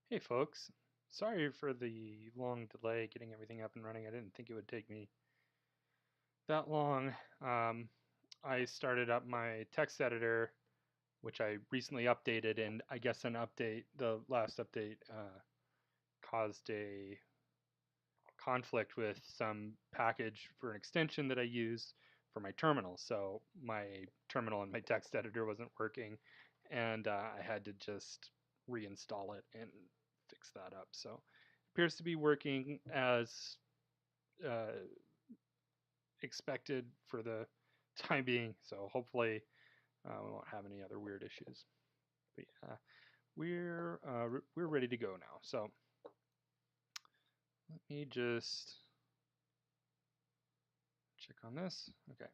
Hey folks, sorry for the long delay getting everything up and running. I didn't think it would take me that long. I started up my text editor, which I recently updated, and I guess the last update, caused a conflict with some package for an extension that I use for my terminal. So my terminal and my text editor wasn't working, and I had to just reinstall it and fix that up. So it appears to be working as uh, expected for the time being. So hopefully we won't have any other weird issues. But yeah, we're ready to go now. So let me just check on this. Okay.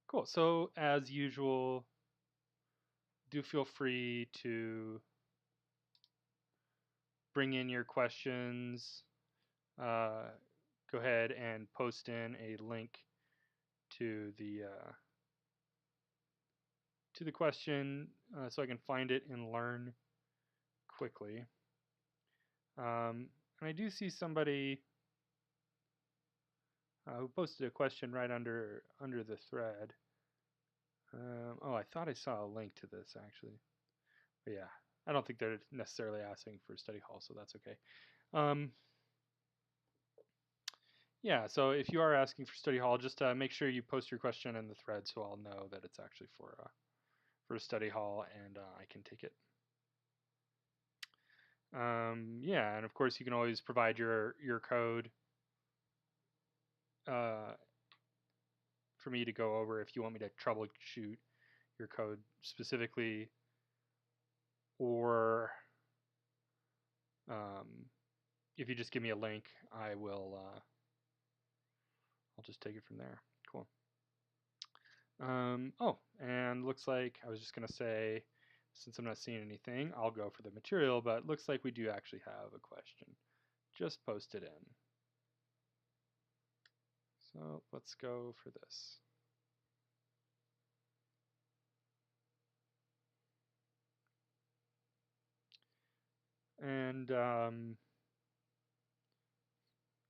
Cool. So as usual, do feel free to bring in your questions. Go ahead and post in a link to the question so I can find it and learn quickly. And I do see somebody who posted a question right under the thread. Oh, I thought I saw a link to this actually. But yeah, I don't think they're necessarily asking for study hall, so that's okay. Yeah, so if you are asking for study hall, just make sure you post your question in the thread so I'll know that it's actually for a study hall and I can take it. Yeah, and of course you can always provide your code for me to go over if you want me to troubleshoot your code specifically, or if you just give me a link, I'll just take it from there. Cool. Oh, and looks like I was just gonna say, since I'm not seeing anything, I'll go for the material, but looks like we do actually have a question. Just post it in. So let's go for this. And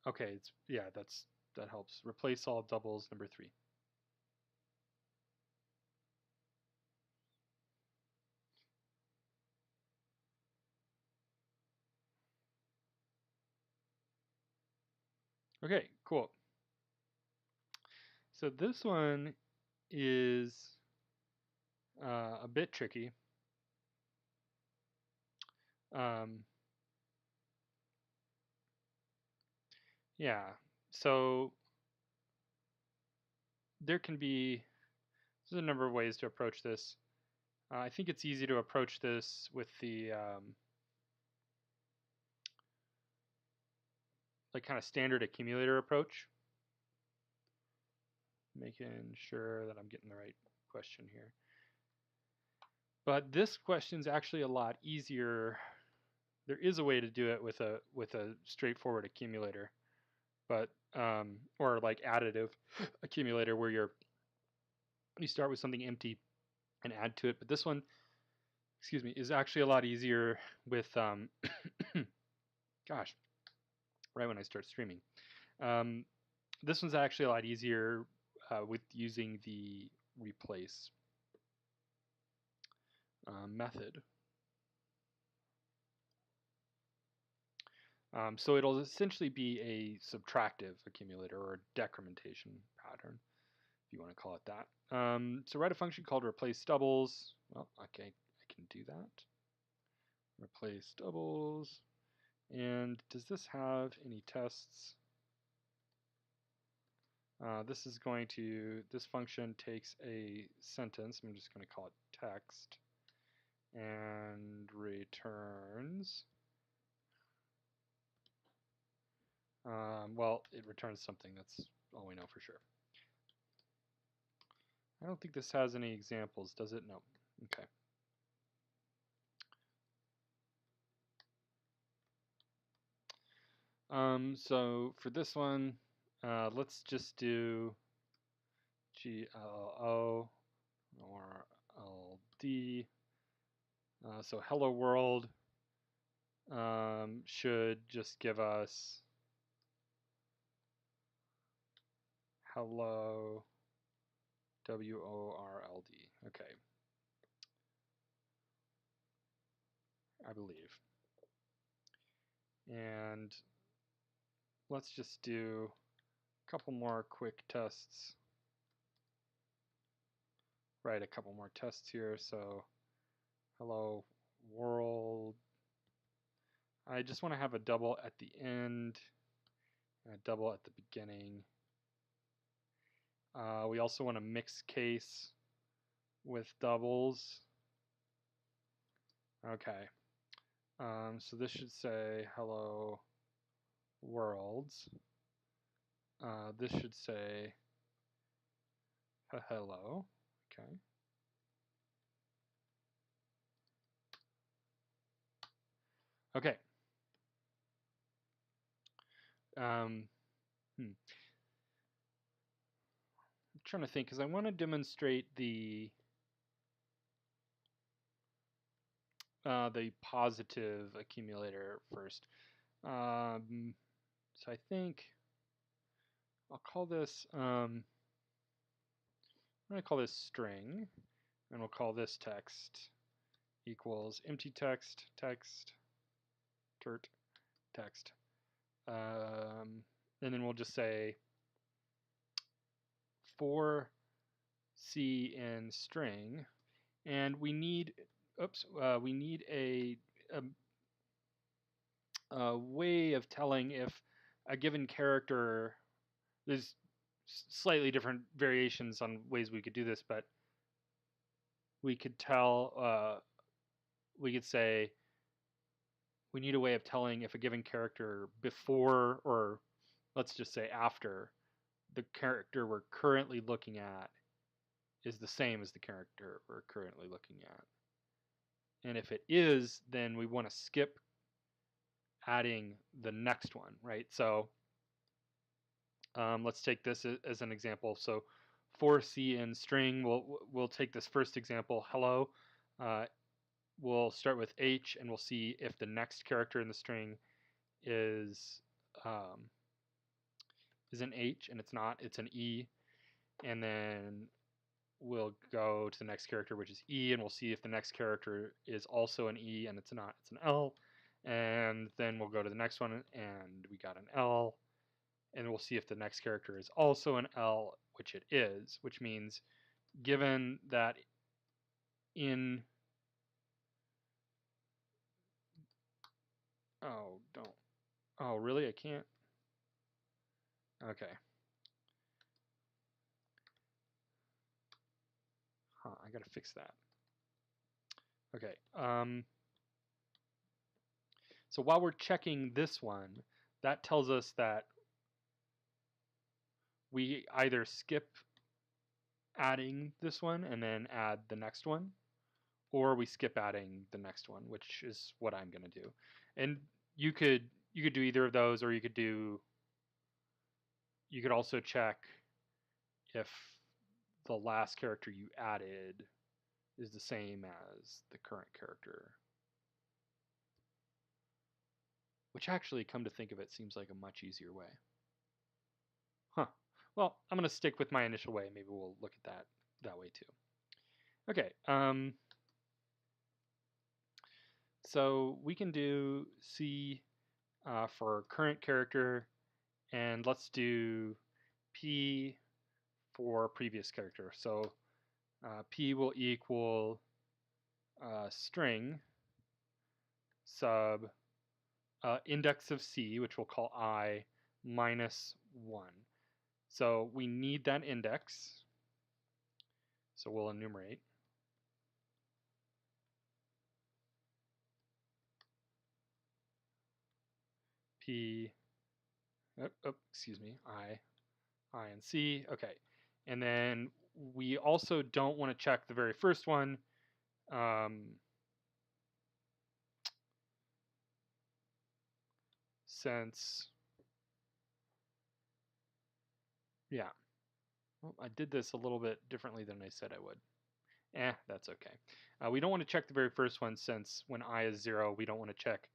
okay, yeah, that helps. Replace all doubles, number 3. Okay, cool. So this one is a bit tricky. Um, yeah, so there's a number of ways to approach this. I think it's easy to approach this with the like kind of standard accumulator approach, making sure that I'm getting the right question here. But this question's actually a lot easier. There is a way to do it with a straightforward accumulator, but or like additive accumulator where you start with something empty and add to it. But this one, excuse me, is actually a lot easier with gosh, right when I start streaming. This one's actually a lot easier with using the replace method. So it'll essentially be a subtractive accumulator or a decrementation pattern, if you want to call it that. So write a function called replace doubles. Well, okay, I can do that. Replace doubles. And does this have any tests? This function takes a sentence, I'm just going to call it text, and returns, well, it returns something, that's all we know for sure. I don't think this has any examples, does it? No. Okay. So for this one, let's just do GLO or LD. So hello world, should just give us hello WORLD. Okay. I believe. And let's just do a couple more quick tests. Write a couple more tests here. So hello world. I just want to have a double at the end and a double at the beginning. We also want to mix case with doubles. Okay. So this should say hello worlds. This should say hello. Okay. Okay. I'm trying to think because I want to demonstrate the positive accumulator first. So I think I'll call this I'm going to call this string, and we'll call this text equals empty text tert text, and then we'll just say for C in string, and we need we need a way of telling if a given character, there's slightly different variations on ways we could do this, but we could tell, we could say we need a way of telling if a given character before, or let's just say after, the character we're currently looking at is the same as the character we're currently looking at. And if it is, then we want to skip adding the next one, right? So let's take this as an example. So for C in string, we'll take this first example, hello. We'll start with H, and we'll see if the next character in the string is an H, and it's not, it's an E. And then we'll go to the next character, which is E, and we'll see if the next character is also an E, and it's not, it's an L. And then we'll go to the next one, and we got an L. And we'll see if the next character is also an L, which it is, which means given that in... Oh, don't... Oh, really? I can't? Okay. Huh, I gotta fix that. Okay. So while we're checking this one, that tells us that we either skip adding this one and then add the next one, or we skip adding the next one, which is what I'm going to do. And you could do either of those, or you could also check if the last character you added is the same as the current character. Which actually, come to think of it, seems like a much easier way. Huh. Well, I'm going to stick with my initial way. Maybe we'll look at that way too. Okay. So we can do C for current character, and let's do P for previous character. So P will equal string sub index of C, which we'll call I, minus 1. So we need that index. So we'll enumerate. P, excuse me, I and C. Okay. And then we also don't want to check the very first one. Since, yeah, well, I did this a little bit differently than I said I would. That's okay. We don't want to check the very first one, since when I is 0, we don't want to check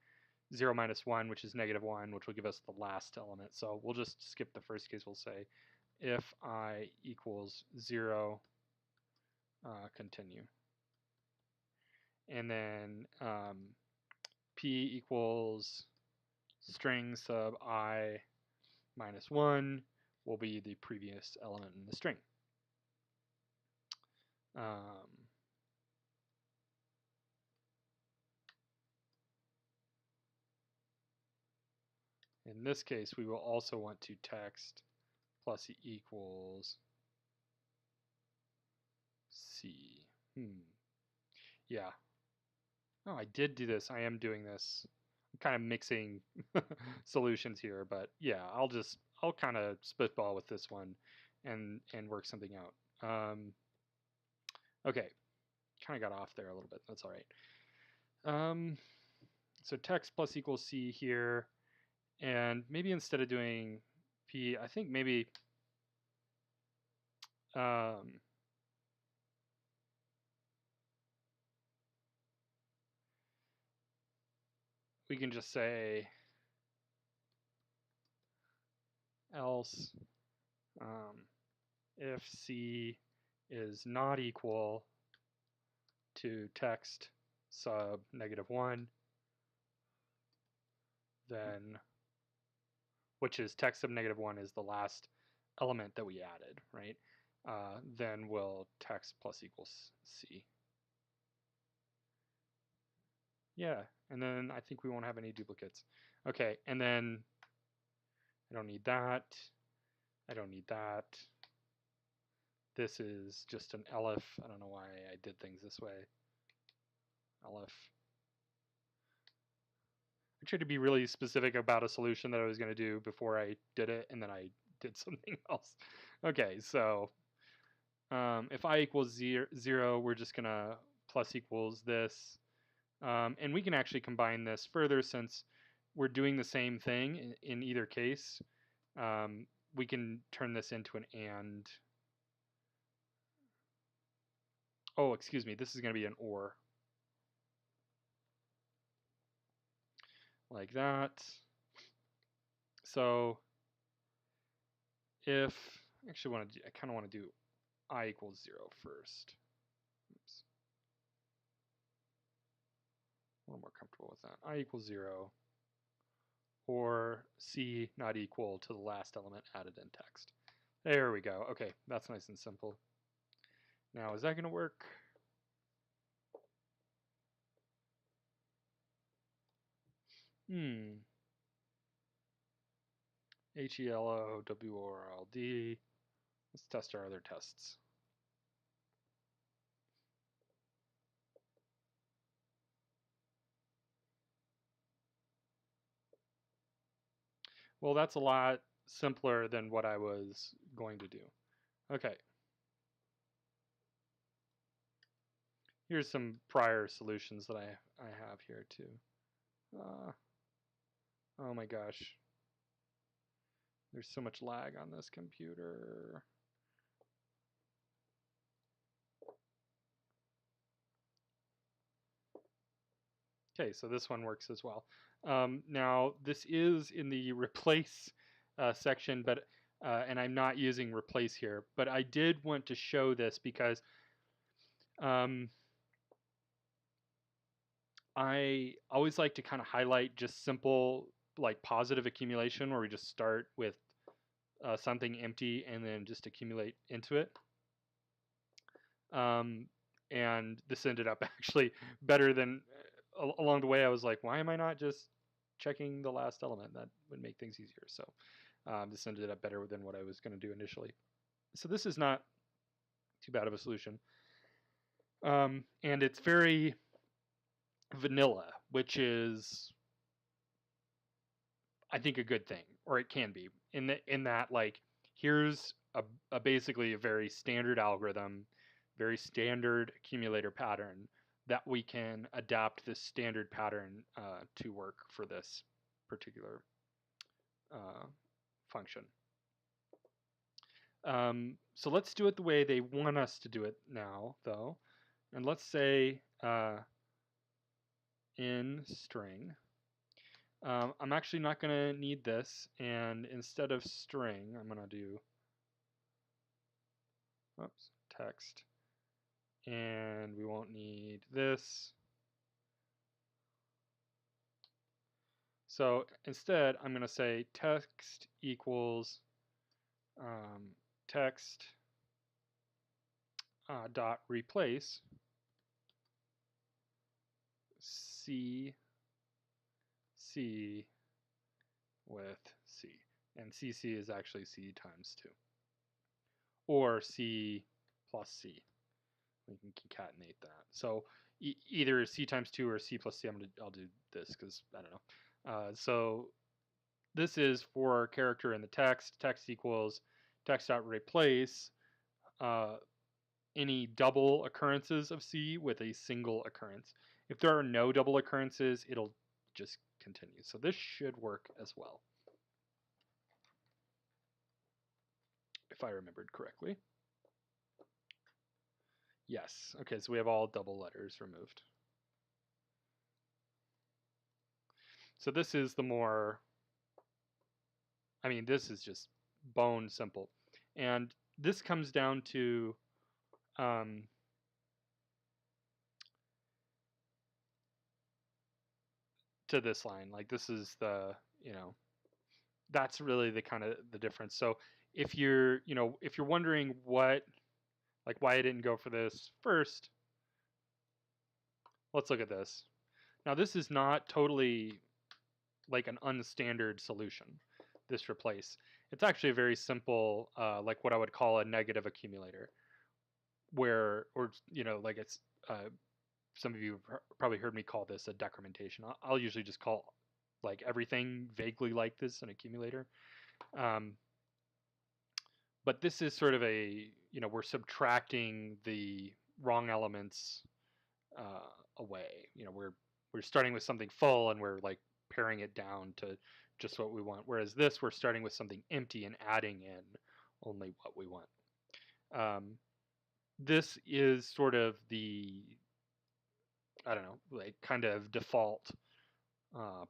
0 minus 1, which is -1, which will give us the last element. So we'll just skip the first case. We'll say if I equals 0, continue. And then p equals string sub I minus 1 will be the previous element in the string. In this case, we will also want to text plus equals C. Yeah. Oh, I did do this. I am doing this. I'm kind of mixing solutions here, but yeah, I'll kind of spitball with this one and work something out. Okay, kind of got off there a little bit. That's all right. So text plus equals C here, and maybe instead of doing P, I think maybe we can just say else if C is not equal to text sub -1, then, which is text sub -1 is the last element that we added, right? Then we'll text plus equals C. Yeah, and then I think we won't have any duplicates. Okay, and then I don't need that. I don't need that. This is just an elif. I don't know why I did things this way. Elif. I tried to be really specific about a solution that I was going to do before I did it, and then I did something else. Okay, so if I equals 0, we're just going to plus equals this. And we can actually combine this further since we're doing the same thing in either case. We can turn this into an and. Oh, excuse me, this is going to be an or. Like that. So if, actually I kind of want to do I equals 0 first. Oops. A little more comfortable with that. I equals 0, or C not equal to the last element added in text. There we go. Okay, that's nice and simple. Now, is that going to work? HELOWORLD. Let's test our other tests. Well, that's a lot simpler than what I was going to do. Okay. Here's some prior solutions that I have here too. Oh my gosh. There's so much lag on this computer. Okay, so this one works as well. Now, this is in the replace section, but and I'm not using replace here, but I did want to show this because I always like to kind of highlight just simple, like positive accumulation, where we just start with something empty and then just accumulate into it. And this ended up actually better than along the way. I was like, why am I not just checking the last element? That would make things easier. So this ended up better than what I was going to do initially. So this is not too bad of a solution. And it's very vanilla, which is, I think, a good thing, or it can be, in that like, here's a basically a very standard algorithm, very standard accumulator pattern that we can adapt this standard pattern to work for this particular function. So let's do it the way they want us to do it now, though. And let's say in string, I'm actually not going to need this, and instead of string, I'm going to do text, and we won't need this. So instead, I'm going to say text equals text dot replace C with C, and CC is actually C times 2, or C plus C. We can concatenate that. So either C times 2 or C plus C. I'll do this because I don't know. So this is for character in the text. Text equals text dot replace any double occurrences of C with a single occurrence. If there are no double occurrences, it'll just continue. So this should work as well, if I remembered correctly. Yes. Okay, so we have all double letters removed. So this is the more, I mean, this is just bone simple. And this comes down to this line. Like this is the, that's really the kind of the difference. So if you're, if you're wondering what, like why I didn't go for this first, let's look at this. Now this is not totally like an unstandard solution, this replace. It's actually a very simple, like what I would call a negative accumulator, where, or like it's, some of you have probably heard me call this a decrementation. I'll usually just call like everything vaguely like this an accumulator. But this is sort of a, we're subtracting the wrong elements away. We're starting with something full and we're like paring it down to just what we want. Whereas this, we're starting with something empty and adding in only what we want. This is sort of the, I don't know, like kind of default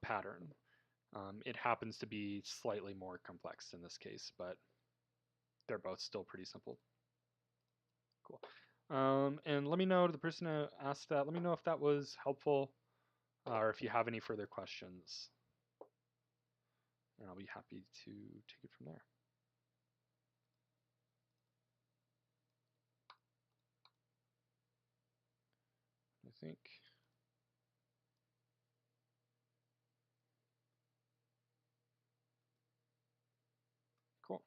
pattern. It happens to be slightly more complex in this case, but they're both still pretty simple. Cool. And let me know, the person who asked that, let me know if that was helpful or if you have any further questions. And I'll be happy to take it from there. I think. Cool.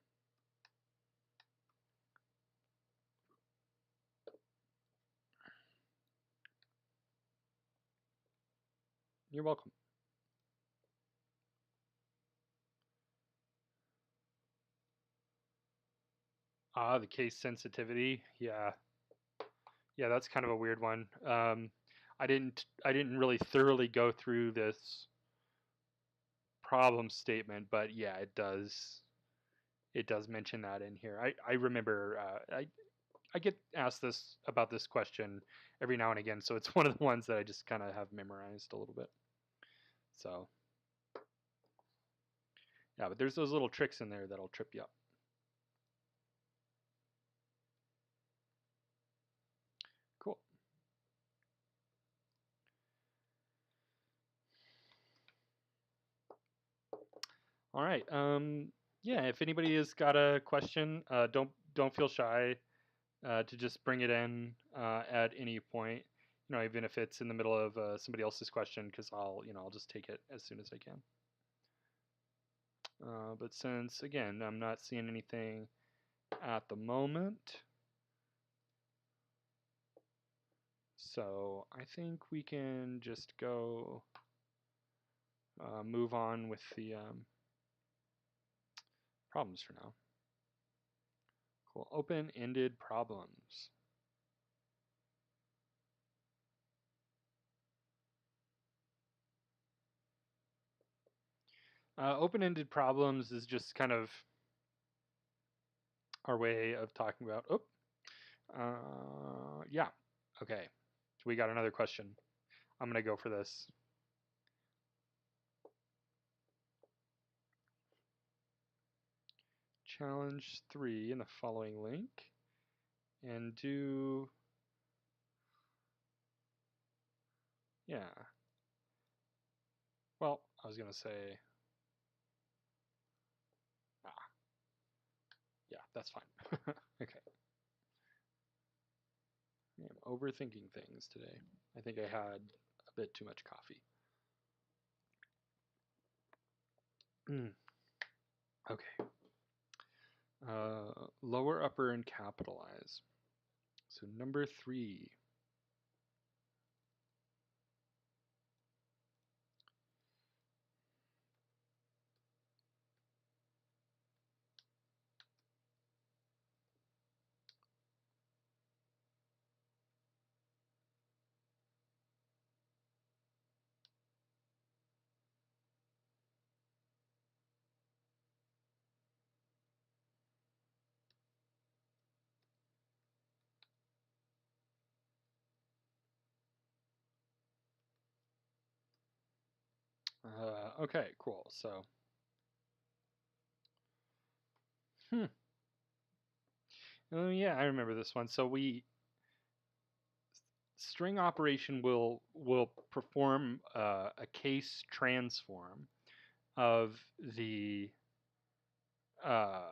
You're welcome. The case sensitivity. Yeah, that's kind of a weird one. I didn't really thoroughly go through this problem statement, but yeah, it does mention that in here. I remember I get asked about this question every now and again, so it's one of the ones that I just kind of have memorized a little bit. So yeah, but there's those little tricks in there that'll trip you up. Cool. All right. Yeah, if anybody has got a question, don't feel shy to just bring it in at any point. Even if it's in the middle of somebody else's question, because I'll just take it as soon as I can. But since again I'm not seeing anything at the moment, so I think we can just go move on with the problems for now. Cool. Open-ended problems. Open-ended problems is just kind of our way of talking about, yeah, okay. So we got another question. I'm going to go for this. challenge 3 in the following link and do, yeah. Well, I was going to say, yeah, that's fine. Okay. I'm overthinking things today. I think I had a bit too much coffee. Okay. Lower, upper, and capitalize. So number 3. Okay, cool. So, oh yeah, I remember this one. So string operation will perform a case transform of the uh,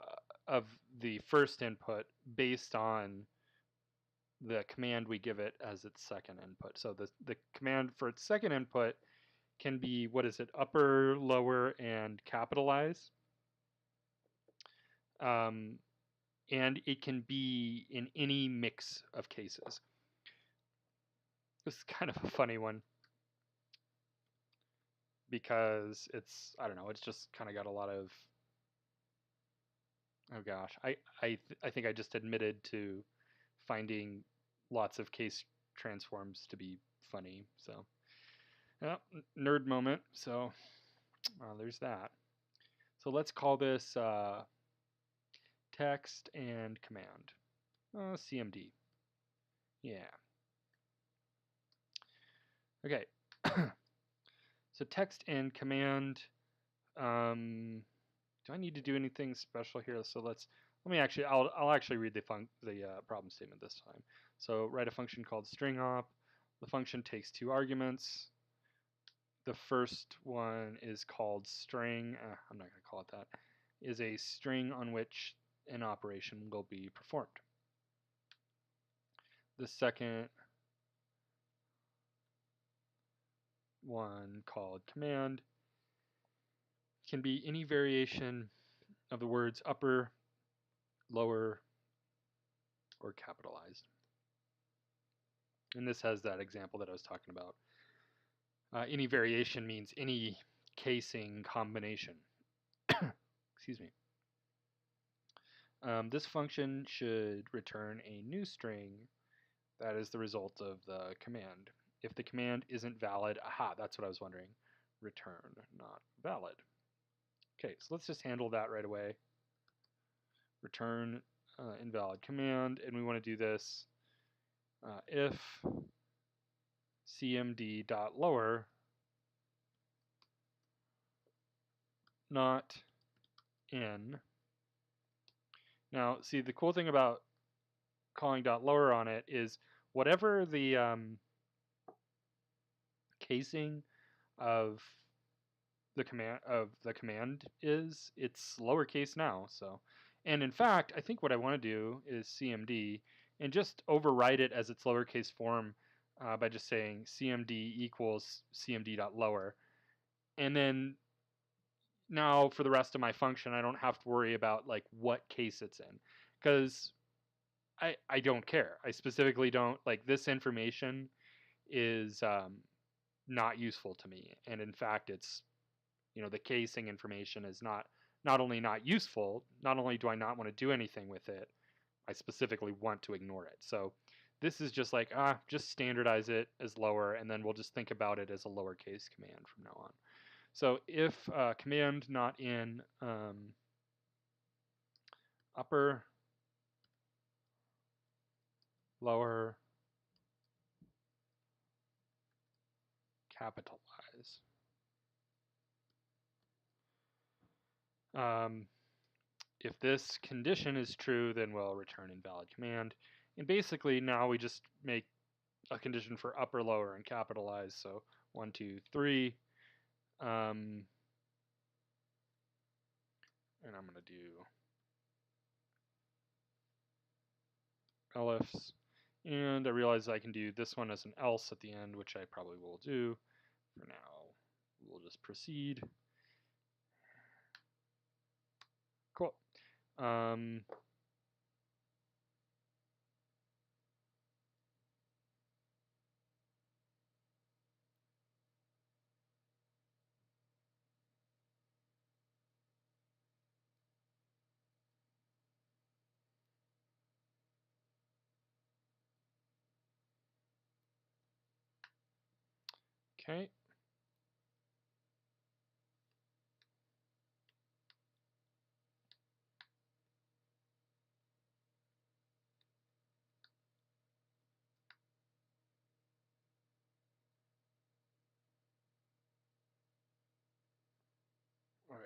first input based on the command we give it as its second input. So the command for its second input can be, what is it, upper, lower, and capitalize. And it can be in any mix of cases. This is kind of a funny one because it's, I don't know, it's just kind of got a lot of, oh gosh, I think I just admitted to finding lots of case transforms to be funny. So, nerd moment. So, there's that. So let's call this text and command. CMD. Yeah. Okay. So text and command. Do I need to do anything special here? So let me actually, I'll actually read the problem statement this time. So write a function called string op. The function takes 2 arguments. The first one is called string. I'm not going to call it that. Is a string on which an operation will be performed. The second one, called command, can be any variation of the words upper, lower, or capitalized. And this has that example that I was talking about. Any variation means any casing combination. Excuse me. This function should return a new string that is the result of the command. If the command isn't valid, aha, that's what I was wondering. Return not valid. Okay, so let's just handle that right away. Return invalid command, and we want to do this if cmd.lower not in. Now, see, the cool thing about calling .lower on it is whatever the casing of the command is, it's lowercase now. So, and in fact, I think what I want to do is cmd and just overwrite it as its lowercase form by just saying cmd equals cmd.lower, and then now for the rest of my function, I don't have to worry about like what case it's in, because I don't care. I specifically don't, like, this information is not useful to me, and in fact, it's, the casing information is not only not useful, not only do I not want to do anything with it, I specifically want to ignore it. So this is just like, just standardize it as lower, and then we'll just think about it as a lowercase command from now on. So if command not in upper, lower, capitalize. if this condition is true, then we'll return invalid command. And basically now we just make a condition for upper, lower, and capitalize. So 1, 2, 3. And I'm going to do elifs. And I realize I can do this one as an else at the end, which I probably will do. For now, we'll just proceed. Cool. Okay. Okay.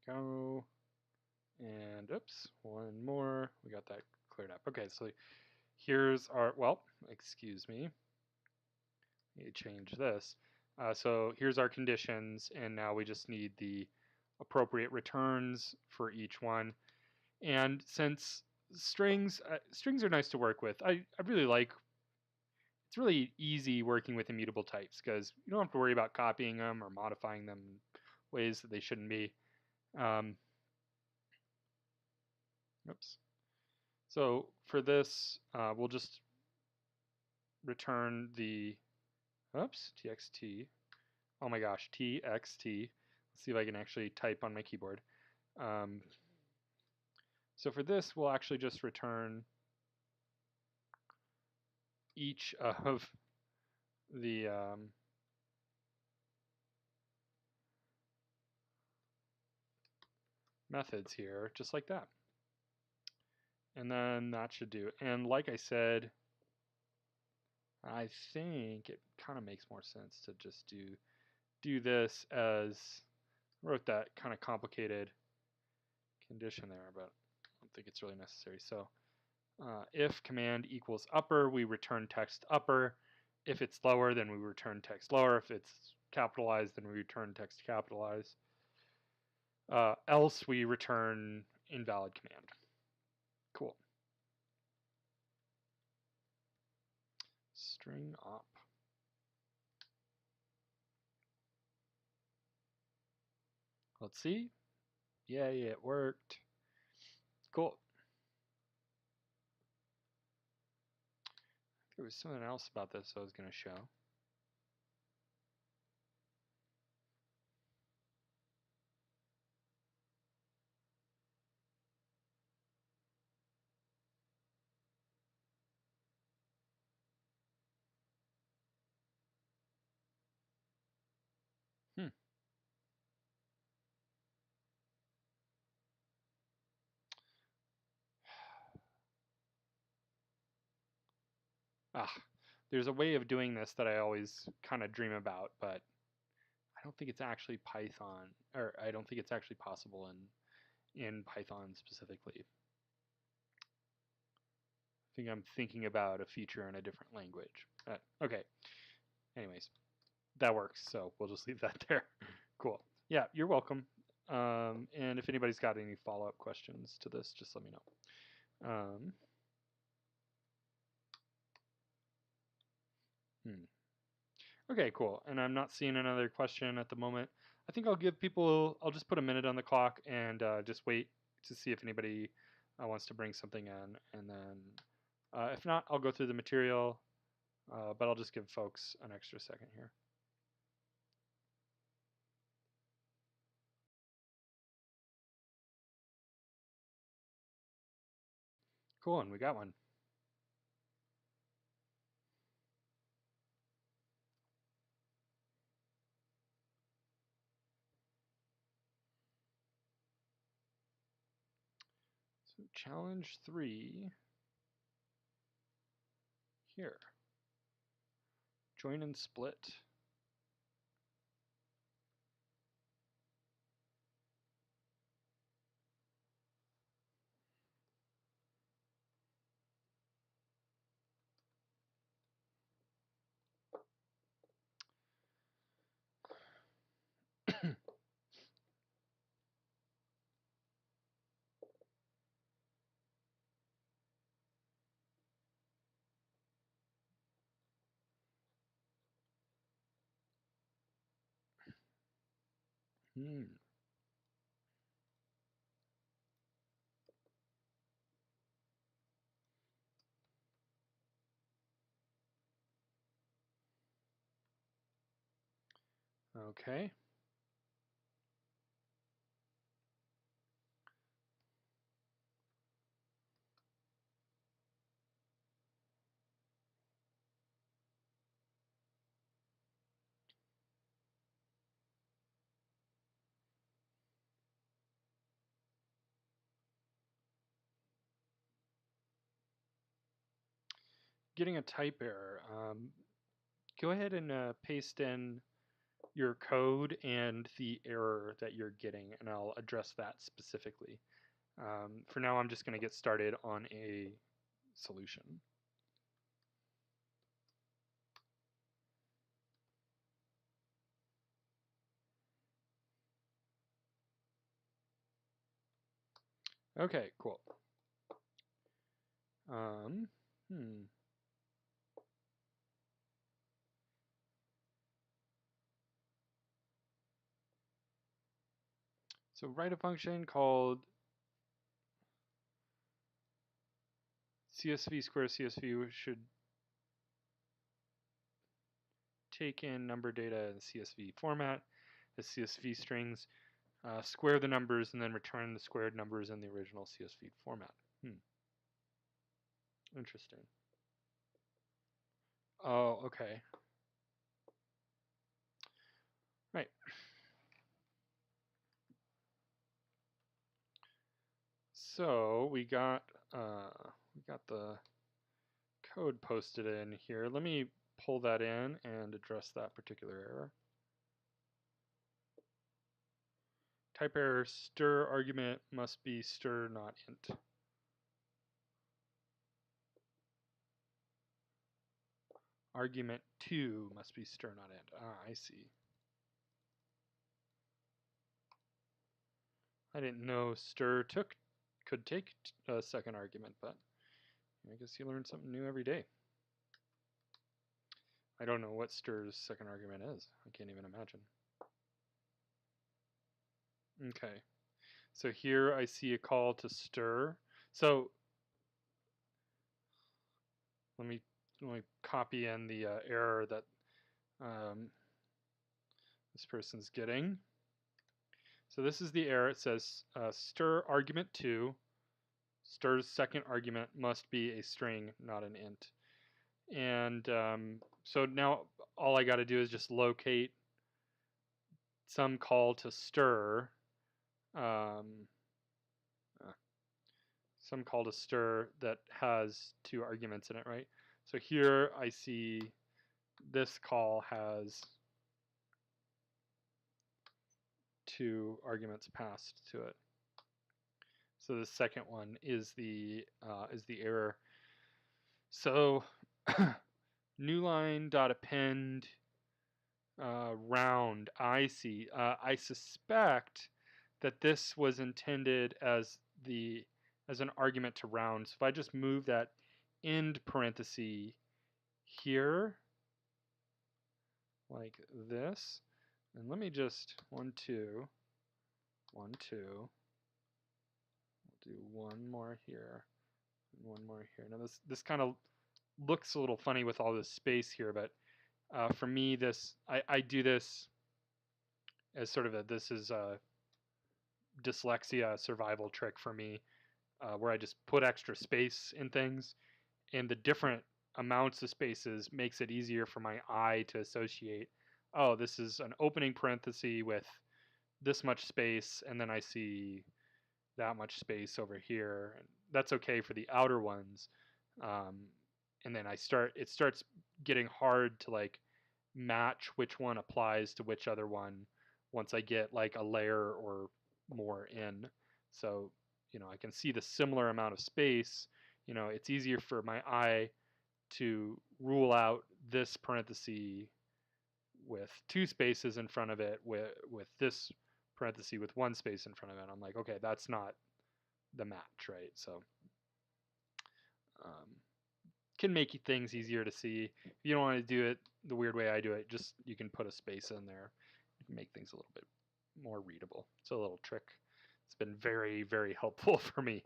There we go. And oops, one more. We got that cleared up. Okay, so here's our, well, excuse me. Let me change this. So here's our conditions, and now we just need the appropriate returns for each one. And since strings are nice to work with, I really like, it's really easy working with immutable types because you don't have to worry about copying them or modifying them in ways that they shouldn't be. Oops. So for this, we'll just return the, oops, txt. Oh my gosh, txt. Let's see if I can actually type on my keyboard. So for this, we'll actually just return each of the methods here, just like that. And then that should do it. And like I said, I think it kind of makes more sense to just do this as, I wrote that kind of complicated condition there, but I don't think it's really necessary. So if command equals upper, we return text upper. If it's lower, then we return text lower. If it's capitalized, then we return text capitalized. Else we return invalid command. Cool. String op. Let's see. Yay, it worked. Cool. There was something else about this I was going to show. There's a way of doing this that I always kind of dream about, but I don't think it's actually Python, or I don't think it's actually possible in Python specifically. I think I'm thinking about a feature in a different language. Okay. Anyways, that works, so we'll just leave that there. Cool. Yeah, you're welcome. And if anybody's got any follow-up questions to this, just let me know. Okay, cool. And I'm not seeing another question at the moment. I think I'll give people, I'll just put a minute on the clock and just wait to see if anybody wants to bring something in. And then if not, I'll go through the material, but I'll just give folks an extra second here. Cool, and we got one. So challenge 3 here. Join and split. Okay. Getting a type error. Go ahead and paste in your code and the error that you're getting, and I'll address that specifically. For now, I'm just going to get started on a solution. Okay, cool. Hmm. So write a function called CSV square CSV should take in number data in CSV format as CSV strings, square the numbers, and then return the squared numbers in the original CSV format. Interesting. Oh, okay. Right. So we got the code posted in here. Let me pull that in and address that particular error. Type error, stir argument must be stir, not int. Argument 2 must be stir, not int. Ah, I see. I didn't know stir could take a second argument, but I guess you learn something new every day. I don't know what stir's second argument is. I can't even imagine. Okay. So here I see a call to stir. So let me copy in the error that this person's getting. So this is the error. It says stir argument 2. Stir's second argument must be a string, not an int. And so now all I got to do is just locate some call to stir. Some call to stir that has 2 arguments in it, right? So here I see this call has 2 arguments passed to it. So the second one is the error. So new line dot append round. I see. I suspect that this was intended as an argument to round. So if I just move that end parenthesis here like this, and let me just 1 2 1 2. We'll do one more here and one more here. Now this kind of looks a little funny with all this space here, but for me, I do this as sort of this is a dyslexia survival trick for me, where I just put extra space in things, and the different amounts of spaces makes it easier for my eye to associate. Oh, this is an opening parenthesis with this much space, and then I see that much space over here. And that's okay for the outer ones. And then it starts getting hard to like match which one applies to which other one once I get like a layer or more in. So, I can see the similar amount of space. It's easier for my eye to rule out this parenthesis with 2 spaces in front of it with this parenthesis with 1 space in front of it. I'm like, okay, that's not the match, right? So can make things easier to see. If you don't want to do it the weird way I do it, just you can put a space in there. You can make things a little bit more readable. It's a little trick. It's been very, very helpful for me.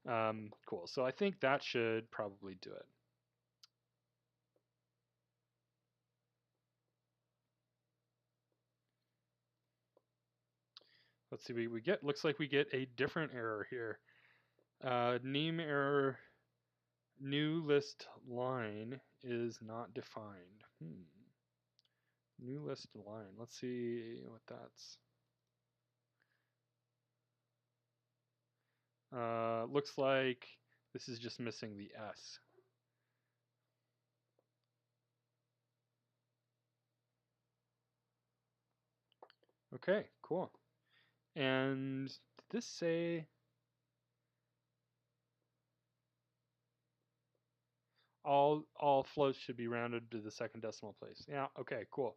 Cool. So I think that should probably do it. Let's see. We get. Looks like we get a different error here. Name error. New list line is not defined. New list line. Let's see what that's. Looks like this is just missing the S. Okay, cool. And did this say all floats should be rounded to the second decimal place? Yeah, okay, cool.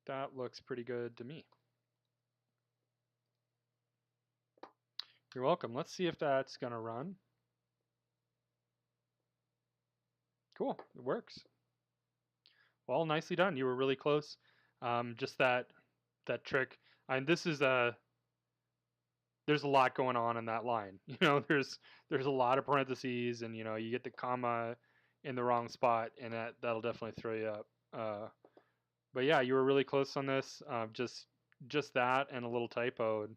That looks pretty good to me. You're welcome. Let's see if that's gonna run. Cool, it works. Well, nicely done. You were really close. Just that trick. And this is there's a lot going on in that line. You know, there's a lot of parentheses, and you know, you get the comma in the wrong spot, and that'll definitely throw you up. But yeah, you were really close on this. Just that and a little typo,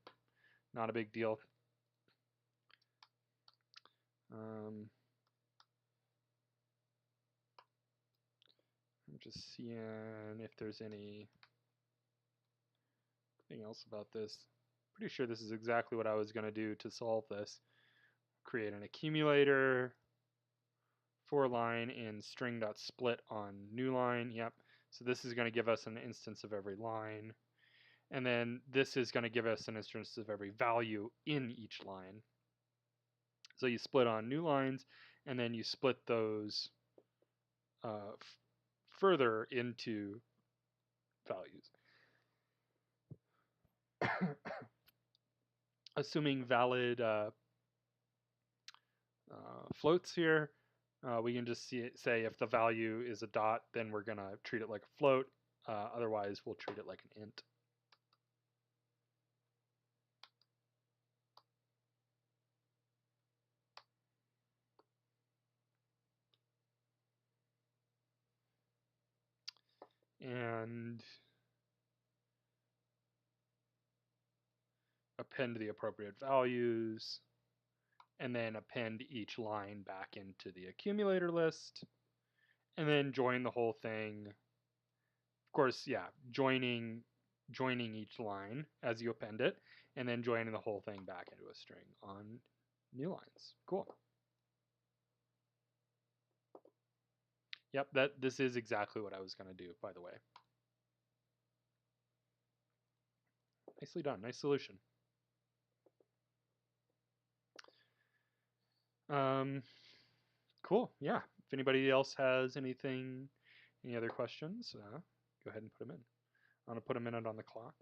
not a big deal. I'm just seeing if there's anything else about this. Pretty sure this is exactly what I was going to do to solve this. Create an accumulator for line in string.split on new line. Yep. So this is going to give us an instance of every line. And then this is going to give us an instance of every value in each line. So you split on new lines, and then you split those further into values. Assuming valid floats here, we can just say if the value is a dot, then we're going to treat it like a float. Otherwise, we'll treat it like an int. And append the appropriate values, and then append each line back into the accumulator list, and then join the whole thing. Of course, yeah, joining each line as you append it, and then joining the whole thing back into a string on new lines. Cool. Yep, this is exactly what I was going to do, by the way. Nicely done. Nice solution. Cool. Yeah. If anybody else has any other questions, go ahead and put them in. I'm going to put a minute on the clock.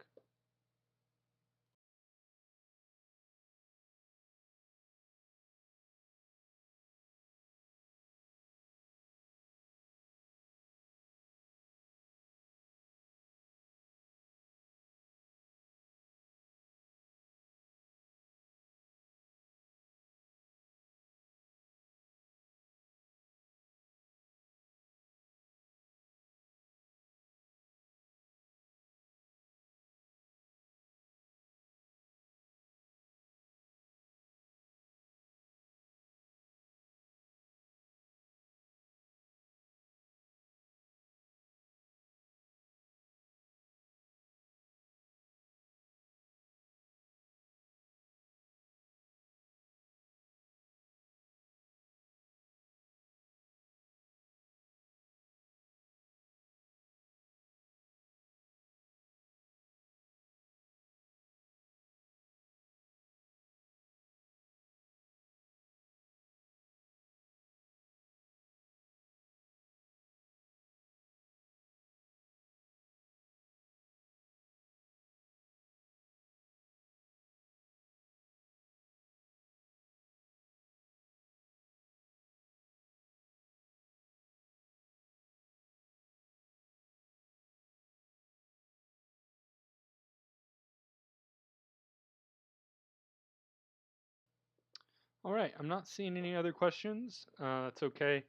All right, I'm not seeing any other questions. That's okay.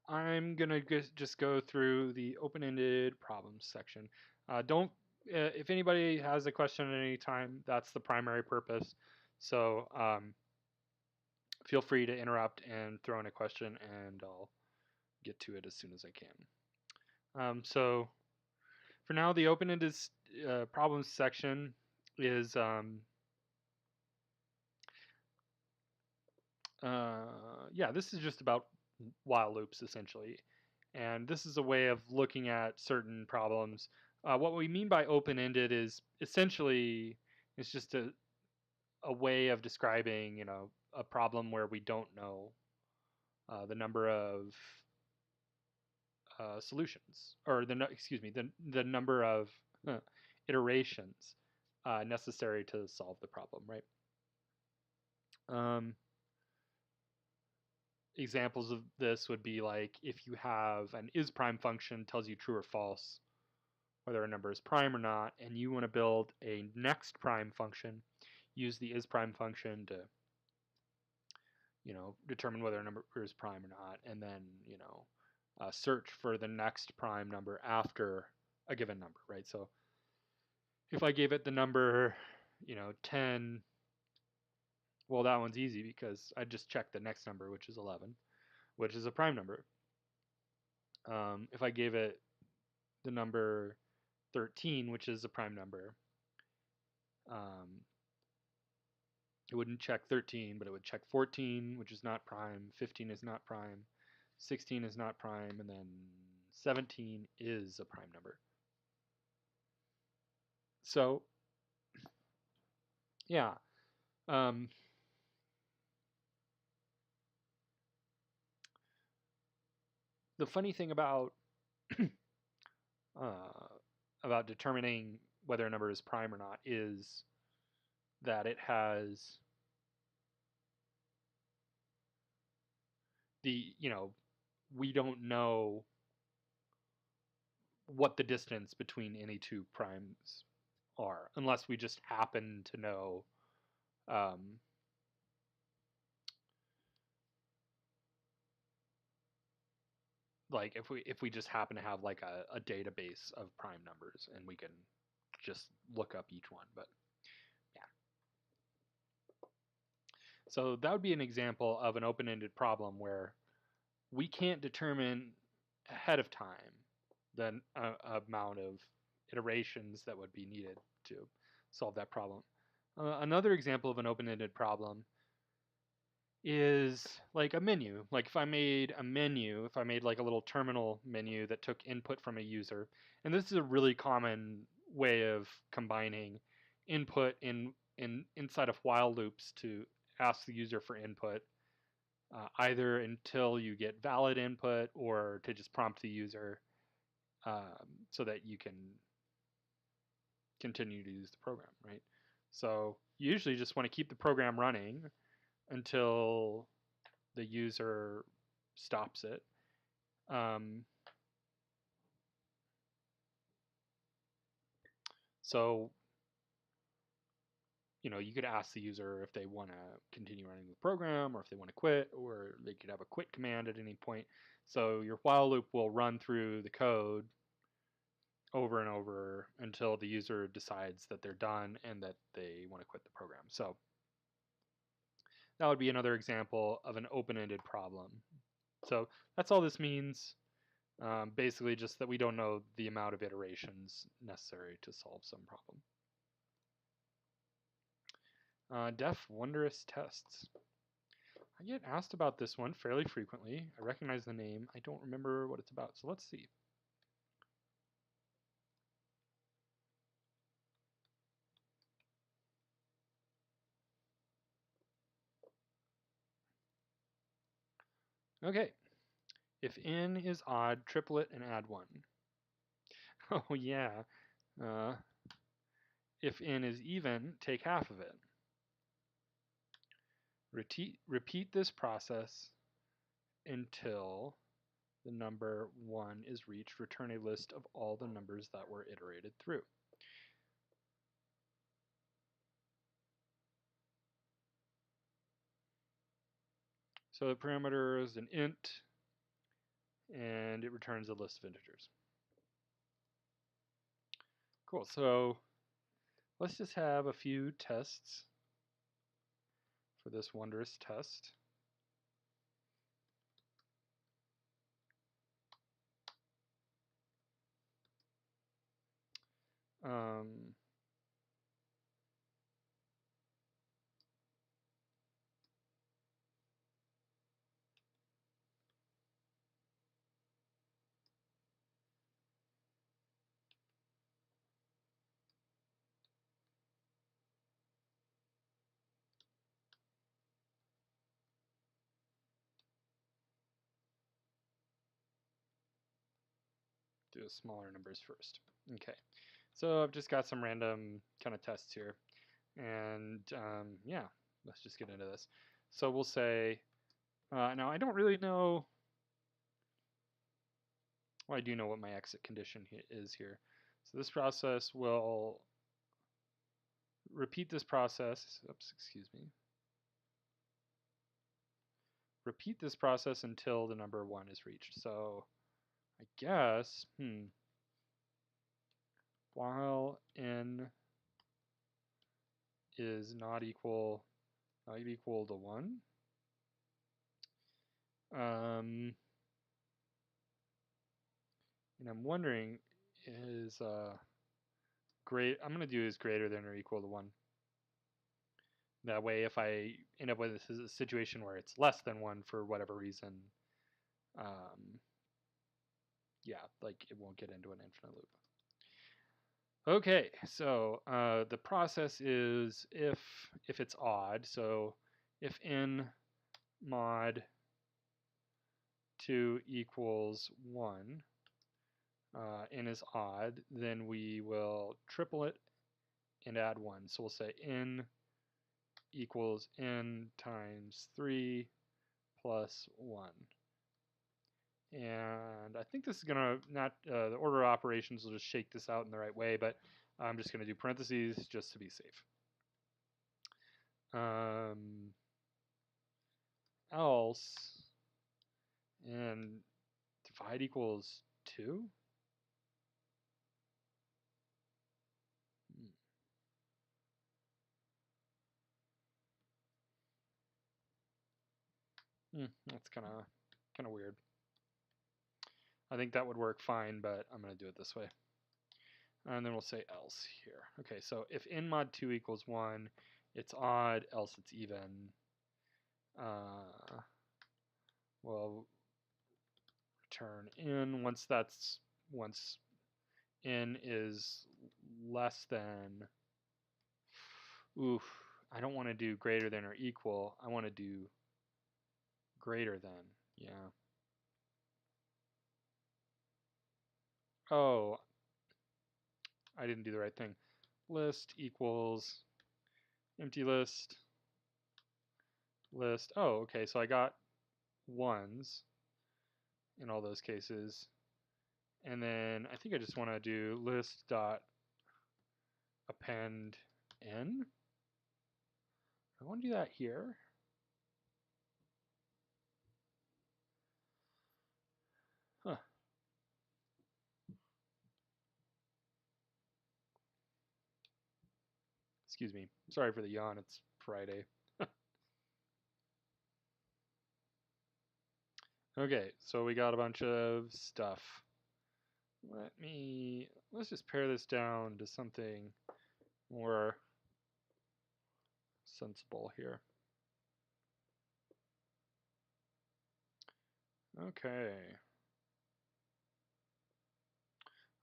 I'm gonna just go through the open-ended problems section. Don't if anybody has a question at any time, that's the primary purpose. So feel free to interrupt and throw in a question, and I'll get to it as soon as I can. So for now, the open-ended problems section is this is just about while loops essentially, and this is a way of looking at certain problems. What we mean by open-ended is essentially it's just a way of describing a problem where we don't know the number of solutions, or the number of iterations necessary to solve the problem, right? Examples of this would be like if you have an isPrime function tells you true or false whether a number is prime or not, and you want to build a next prime function, use the isPrime function to determine whether a number is prime or not, and then search for the next prime number after a given number, right? So if I gave it the number 10, well, that one's easy because I just checked the next number, which is 11, which is a prime number. If I gave it the number 13, which is a prime number, it wouldn't check 13, but it would check 14, which is not prime, 15 is not prime, 16 is not prime, and then 17 is a prime number. So, yeah. The funny thing about determining whether a number is prime or not is that it has we don't know what the distance between any two primes are unless we just happen to know like if we just happen to have like a database of prime numbers and we can just look up each one. But yeah, so that would be an example of an open-ended problem where we can't determine ahead of time the amount of iterations that would be needed to solve that problem. Another example of an open-ended problem is like a menu. Like if I made like a little terminal menu that took input from a user, and this is a really common way of combining input inside of while loops to ask the user for input, either until you get valid input or to just prompt the user so that you can continue to use the program, right? So you usually just want to keep the program running until the user stops it. So you could ask the user if they want to continue running the program or if they want to quit, or they could have a quit command at any point. So your while loop will run through the code over and over until the user decides that they're done and that they want to quit the program. So that would be another example of an open-ended problem. So that's all this means. Basically just that we don't know the amount of iterations necessary to solve some problem. Def wondrous tests. I get asked about this one fairly frequently. I recognize the name. I don't remember what it's about, so let's see. Okay. If n is odd, triplet and add 1. Oh yeah. If n is even, take half of it. Repeat this process until the number 1 is reached. Return a list of all the numbers that were iterated through. So the parameter is an int, and it returns a list of integers. Cool, so let's just have a few tests for this wondrous test. Do the smaller numbers first. Okay, so I've just got some random kind of tests here, and yeah, let's just get into this. So we'll say, now I don't really know, well, I do know what my exit condition is here. So this process will repeat this process, oops, excuse me, repeat this process until the number 1 is reached. So I guess, while n is not equal to 1, and I'm wondering, is I'm going to do is greater than or equal to 1. That way, if I end up with a situation where it's less than 1 for whatever reason, yeah, like it won't get into an infinite loop. Okay, so the process is if it's odd, so if n mod 2 equals 1, n is odd, then we will triple it and add 1. So we'll say n equals n times 3 plus 1. And I think this is going to not, the order of operations will just shake this out in the right way, but I'm just going to do parentheses just to be safe. Else, and divide equals 2? That's kind of weird. I think that would work fine, but I'm going to do it this way. And then we'll say else here. Okay, so if n mod 2 equals 1, it's odd, else it's even. We'll return n once n is less than, I don't want to do greater than or equal. I want to do greater than, yeah. Oh, I didn't do the right thing. List equals empty list. List. Oh, okay, so I got 1s in all those cases. And then I think I just want to do list dot append n. I want to do that here. Huh. Excuse me. Sorry for the yawn. It's Friday. Okay, so we got a bunch of stuff. Let's just pare this down to something more sensible here. Okay.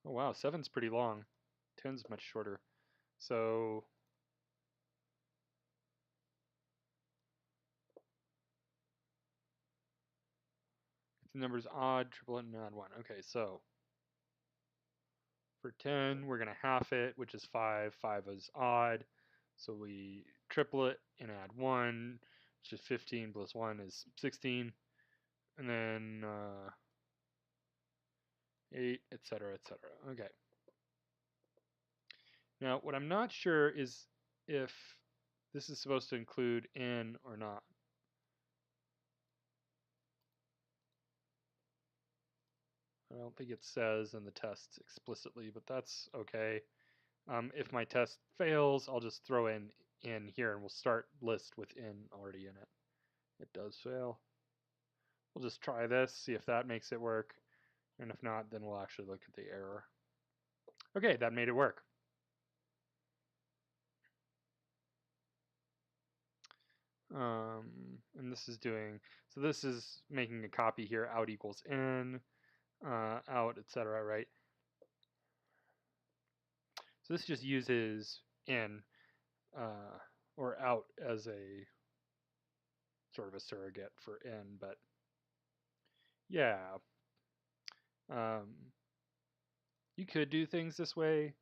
Oh wow, 7's pretty long. 10's much shorter. So if the number's odd, triple it and add 1. Okay, so for 10, we're going to half it, which is 5. 5 is odd. So we triple it and add 1, which is 15 plus 1 is 16. And then 8, etc., etc. Okay. Now, what I'm not sure is if this is supposed to include n or not. I don't think it says in the test explicitly, but that's okay. If my test fails, I'll just throw in here and we'll start list with in already in it. It does fail. We'll just try this, see if that makes it work. And if not, then we'll actually look at the error. Okay, that made it work. And this is doing, so this is making a copy here, out equals in, out, etc., right? So this just uses in or out as a sort of a surrogate for in, but yeah. You could do things this way,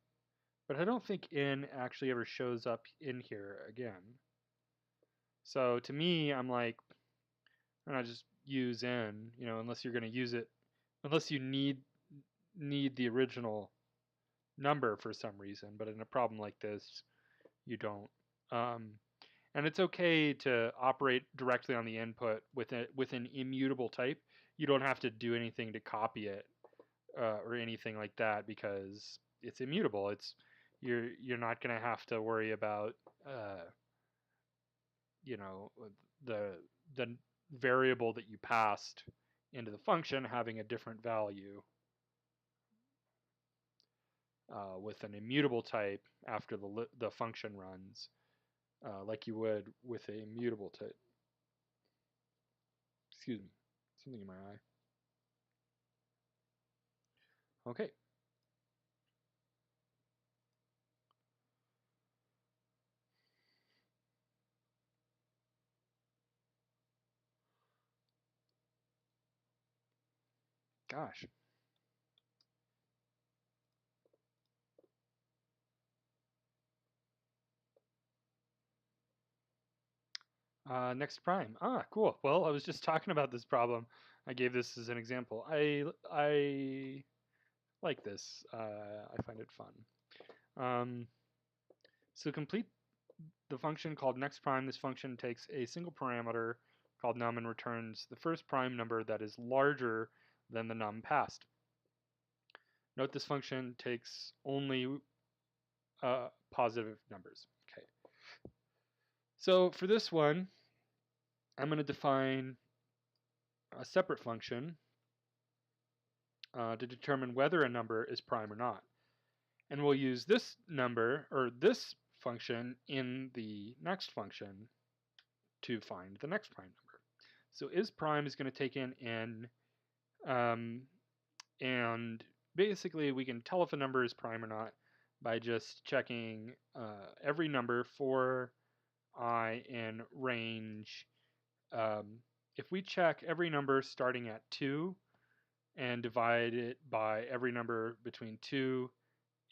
but I don't think in actually ever shows up in here again. So to me, I'm like, why not just use in, you know, unless you're going to use it, unless you need the original number for some reason, but in a problem like this, you don't. And it's okay to operate directly on the input with an immutable type. You don't have to do anything to copy it or anything like that because it's immutable. You're not going to have to worry about you know, the variable that you passed into the function having a different value with an immutable type after the function runs, like you would with a mutable type. Excuse me, something in my eye. Okay. Gosh. Next prime. Ah, cool. Well, I was just talking about this problem. I gave this as an example. I like this. I find it fun. So complete the function called next prime. This function takes a single parameter called num and returns the first prime number that is larger than the num passed. Note this function takes only positive numbers. Okay. So for this one, I'm going to define a separate function to determine whether a number is prime or not. And we'll use this number, or this function, in the next function to find the next prime number. So is prime is going to take in n, and basically we can tell if a number is prime or not by just checking every number for I in range. If we check every number starting at 2 and divide it by every number between 2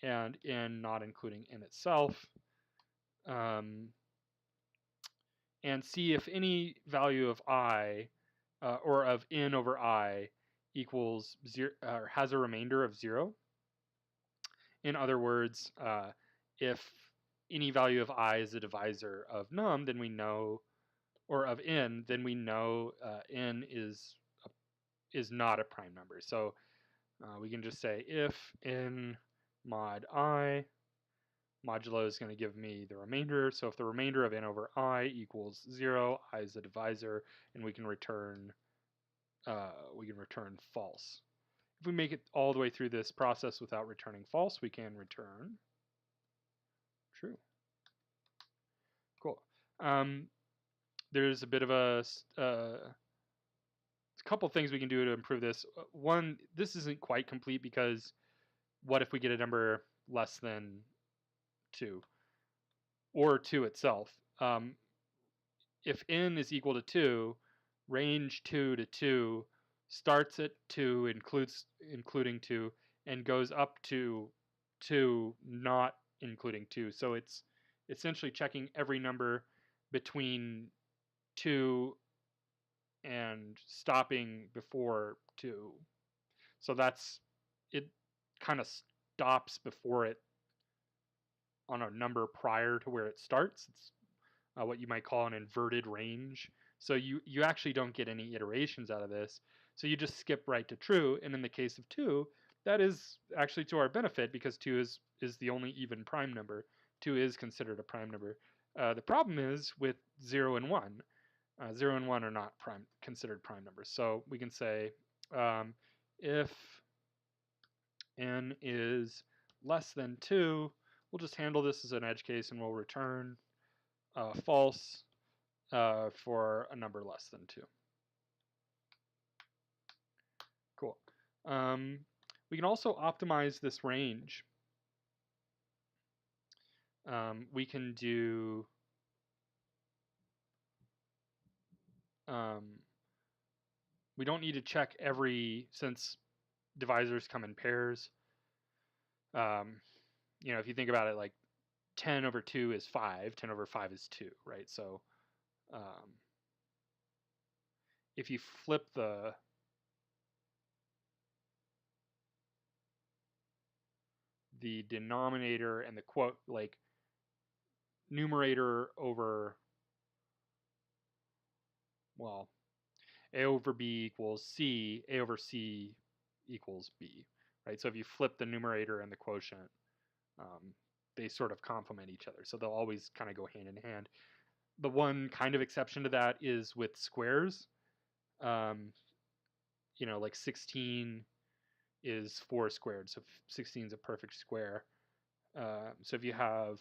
and n, not including n itself, and see if any value of I or of n over I equals 0 or has a remainder of 0. In other words, if any value of I is a divisor of num, then we know, or of n, then we know n is not a prime number. So we can just say if n mod I modulo is going to give me the remainder. So if the remainder of n over I equals 0, I is the divisor, and we can return false. If we make it all the way through this process without returning false, we can return true. Cool. There's a bit of a couple things we can do to improve this. One, this isn't quite complete because what if we get a number less than 2 or 2 itself? If n is equal to 2, range 2 to 2 starts at 2, including 2, and goes up to 2, not including 2. So it's essentially checking every number between 2 and stopping before 2. So that's, it kind of stops before it on a number prior to where it starts. It's what you might call an inverted range. So you actually don't get any iterations out of this. So you just skip right to true, and in the case of 2, that is actually to our benefit because 2 is the only even prime number. 2 is considered a prime number. The problem is with 0 and 1. 0 and 1 are not considered prime numbers. So we can say if n is less than 2, we'll just handle this as an edge case and we'll return false for a number less than 2. Cool. We can also optimize this range. We can do we don't need to check since divisors come in pairs. If you think about it, like 10 over 2 is 5, 10 over 5 is 2, right? So if you flip the denominator and the quote, like numerator over, well, a over b equals c, a over c equals b, right? So if you flip the numerator and the quotient, they sort of complement each other. So they'll always kind of go hand in hand. The one kind of exception to that is with squares. Like 16 is 4 squared, so 16 is a perfect square. So if you have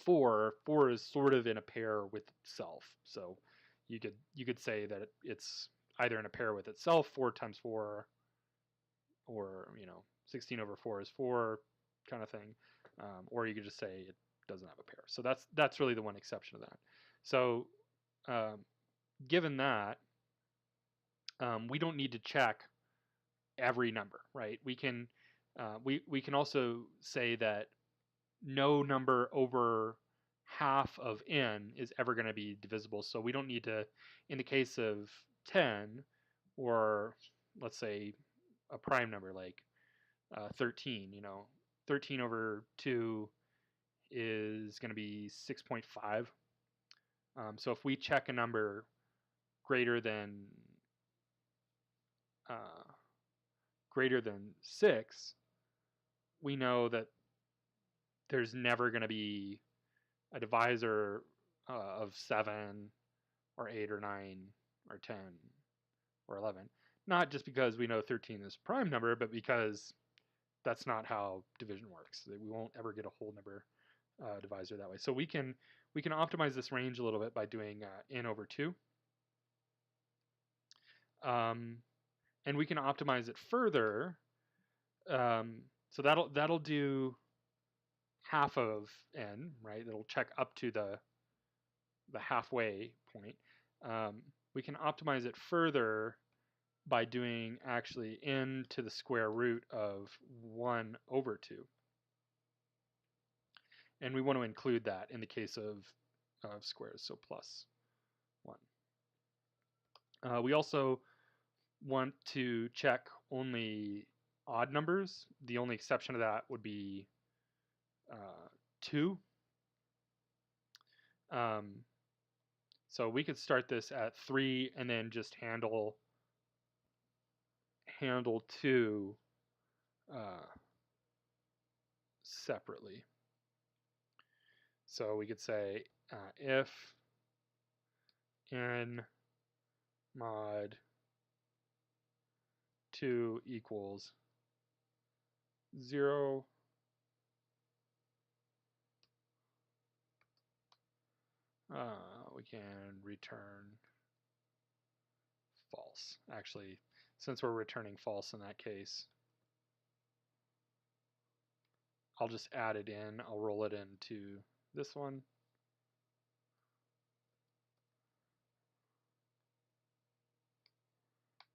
4 is sort of in a pair with itself. So you could say that it's either in a pair with itself, 4 times 4, or 16 over 4 is 4 kind of thing, or you could just say it doesn't have a pair. So that's really the one exception to that. So given that, we don't need to check every number, right? We can also say that no number over half of n is ever going to be divisible. So we don't need to, in the case of 10, or let's say a prime number like 13, 13 over 2 is going to be 6.5. So if we check a number greater than 6, we know that there's never going to be a divisor of 7 or 8 or 9 or 10 or 11. Not just because we know 13 is a prime number, but because that's not how division works. We won't ever get a whole number divisor that way. So we can optimize this range a little bit by doing n over 2. And we can optimize it further. So that'll do half of n, right? That'll check up to the halfway point. We can optimize it further by doing actually n to the square root of 1 over 2. And we want to include that in the case of squares, so plus 1. We also want to check only odd numbers. The only exception to that would be 2. So we could start this at 3 and then just handle 2 separately. So we could say if n mod 2 equals 0, we can return false. Actually, since we're returning false in that case, I'll just add it in. I'll roll it into this one.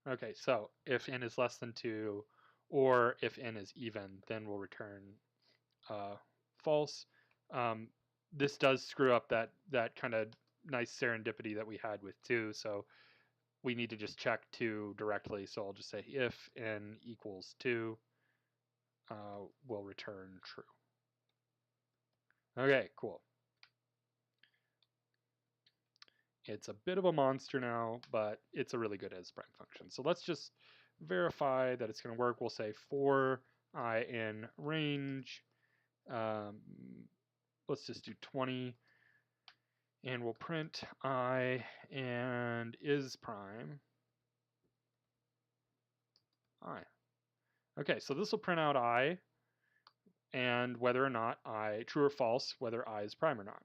Okay, so if n is less than 2, or if n is even, then we'll return false. This does screw up that kind of nice serendipity that we had with 2, so we need to just check 2 directly. So I'll just say if n equals 2, we'll return true. Okay, cool. It's a bit of a monster now, but it's a really good is prime function. So let's just verify that it's going to work. We'll say for I in range. Let's just do 20. And we'll print I and is prime I. Okay, so this will print out I and whether or not I, true or false, whether I is prime or not.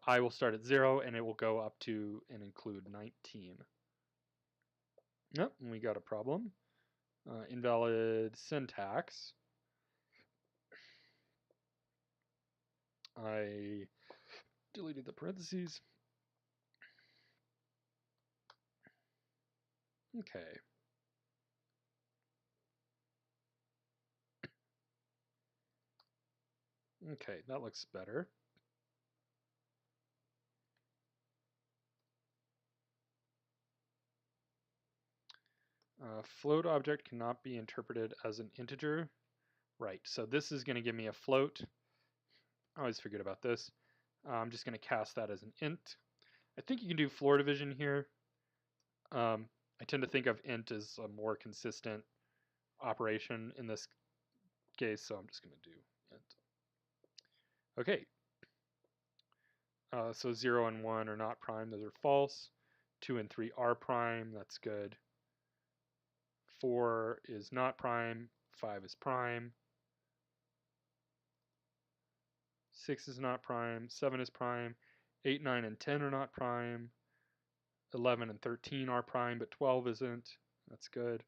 I will start at 0 and it will go up to and include 19. Yep, we got a problem. Invalid syntax. I deleted the parentheses. Okay. Okay, that looks better. Float object cannot be interpreted as an integer. Right, so this is going to give me a float. I always forget about this. I'm just going to cast that as an int. I think you can do floor division here. I tend to think of int as a more consistent operation in this case, so I'm just going to do int. Okay. So 0 and 1 are not prime, those are false. 2 and 3 are prime, that's good. 4 is not prime, 5 is prime. 6 is not prime, 7 is prime. 8, 9, and 10 are not prime. 11 and 13 are prime, but 12 isn't. That's good.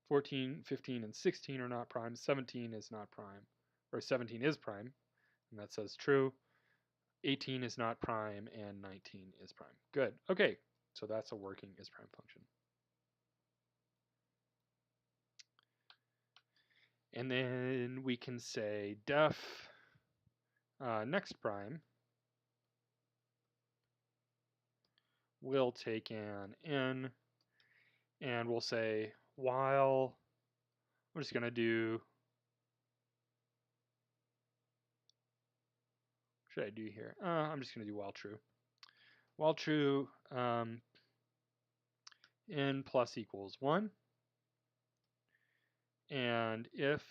14, 15, and 16 are not prime. 17 is not prime. Or 17 is prime, and that says true. 18 is not prime, and 19 is prime. Good. Okay, so that's a working is prime function. And then we can say def next prime will take an n, and we'll say while, I'm just going to do, what should I do here? I'm just going to do while true. While true, n plus equals 1. And if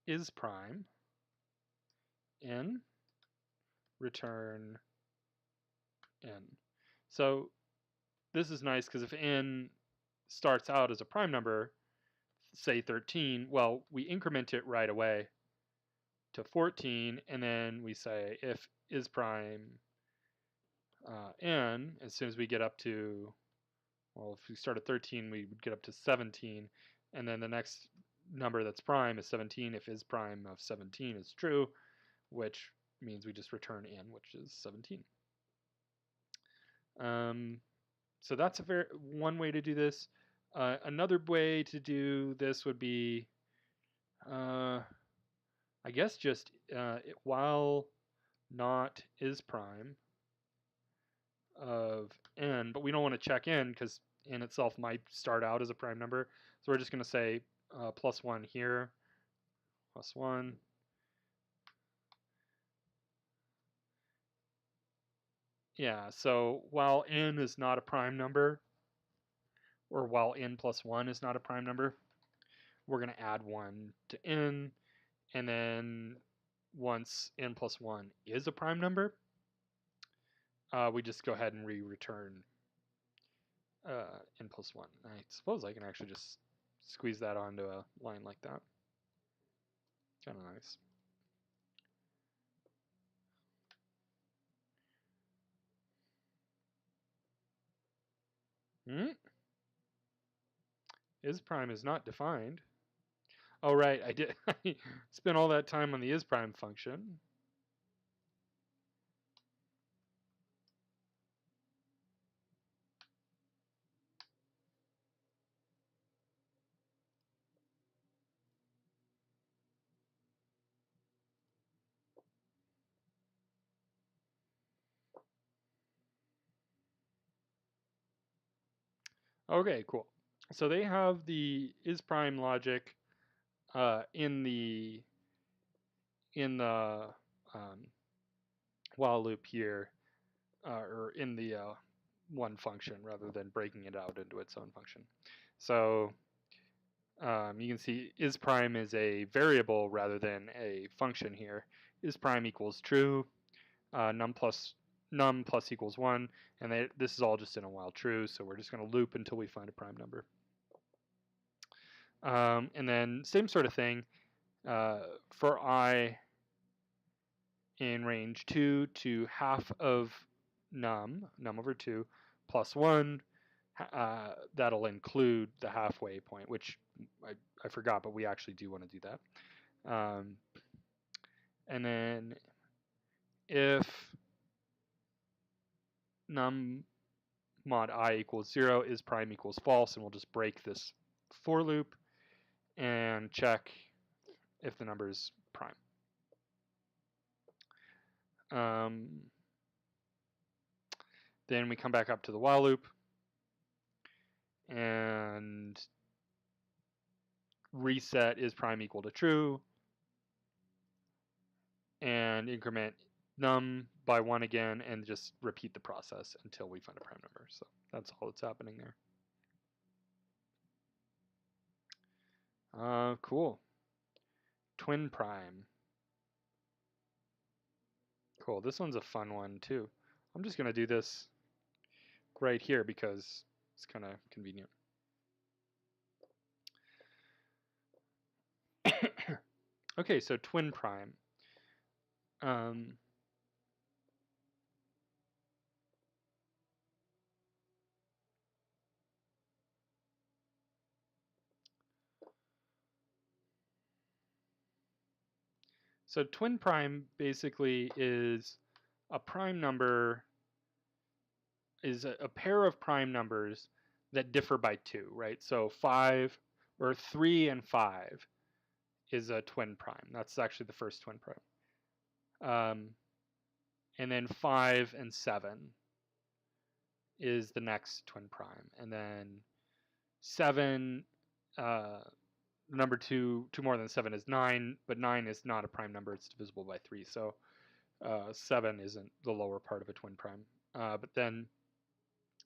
is prime, n, return n. So this is nice because if n starts out as a prime number, say 13, well, we increment it right away to 14, and then we say if is prime n, as soon as we get up to, well, if we start at 13, we would get up to 17, and then the next number that's prime is 17 if is prime of 17 is true, which means we just return n, which is 17. So that's one way to do this. Another way to do this would be, I guess, just while not is prime of n, but we don't want to check n because n itself might start out as a prime number. So we're just going to say plus 1 here, plus 1. Yeah, so while n is not a prime number, or while n plus 1 is not a prime number, we're going to add 1 to n, and then once n plus 1 is a prime number, we just go ahead and return n plus 1. I suppose I can actually just squeeze that onto a line like that. Kind of nice. Is prime is not defined. Oh, right, I did. I spent all that time on the is prime function. Okay, cool. So they have the is prime logic in the while loop here, or in the one function rather than breaking it out into its own function. So you can see is prime is a variable rather than a function here. Is prime equals true, num plus equals 1, and this is all just in a while true, so we're just going to loop until we find a prime number. And then same sort of thing for I in range 2 to half of num over 2, plus 1. That'll include the halfway point, which I forgot, but we actually do want to do that. And then if num mod I equals 0 is prime equals false, and we'll just break this for loop and check if the number is prime. Then we come back up to the while loop and reset is prime equal to true and increment num by 1 again and just repeat the process until we find a prime number. So that's all that's happening there. Cool. Twin prime. Cool. This one's a fun one too. I'm just going to do this right here because it's kind of convenient. Okay, so twin prime. So twin prime basically is a prime number, is a pair of prime numbers that differ by 2, right? So 5 or 3 and 5 is a twin prime. That's actually the first twin prime. And then 5 and 7 is the next twin prime. And then 7, number 2 more than 7 is 9, but 9 is not a prime number. It's divisible by 3. So 7 isn't the lower part of a twin prime. But then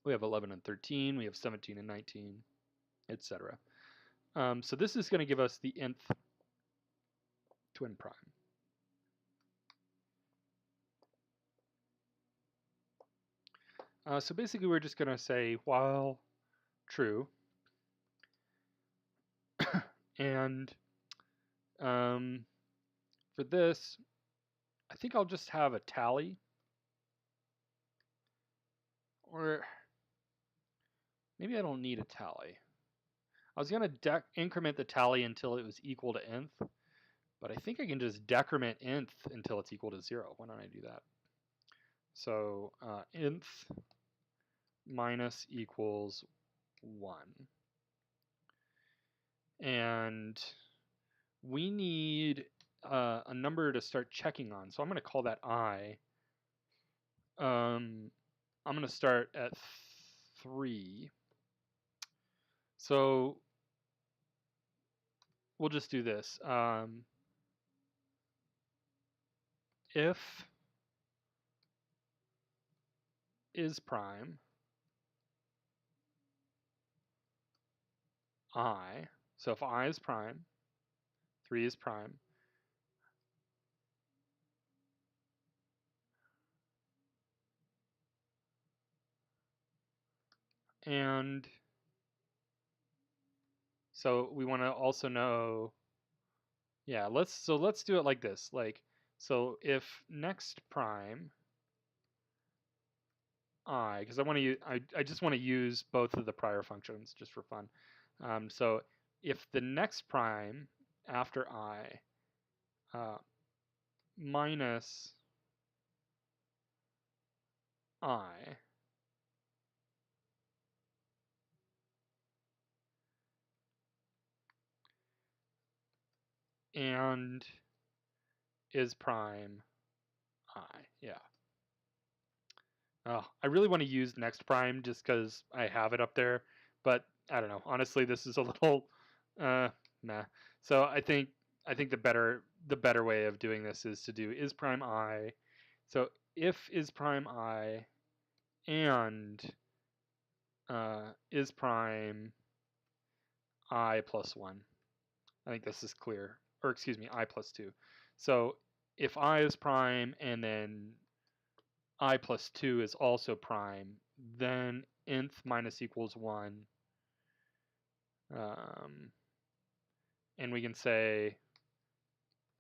we have 11 and 13. We have 17 and 19, etc. So this is going to give us the nth twin prime. So basically we're just going to say while true, and for this, I think I'll just have a tally, or maybe I don't need a tally. I was going to increment the tally until it was equal to nth, but I think I can just decrement nth until it's equal to 0. Why don't I do that? So nth minus equals 1. And we need a number to start checking on. So I'm going to call that I. I'm going to start at 3. So we'll just do this. If is prime I, so if I is prime, 3 is prime, and so we want to also know, yeah, let's do it like this. Like, so if next prime I, because I just want to use both of the prior functions just for fun. So if the next prime after I minus I and is prime I, yeah. Oh, I really want to use next prime just because I have it up there, but I don't know. Honestly, this is a little meh. So I think the better way of doing this is to do is prime I. So if is prime I and is prime I plus 1. I think this is clear. Or excuse me, I plus 2. So if I is prime and then I plus 2 is also prime, then nth minus equals 1. And we can say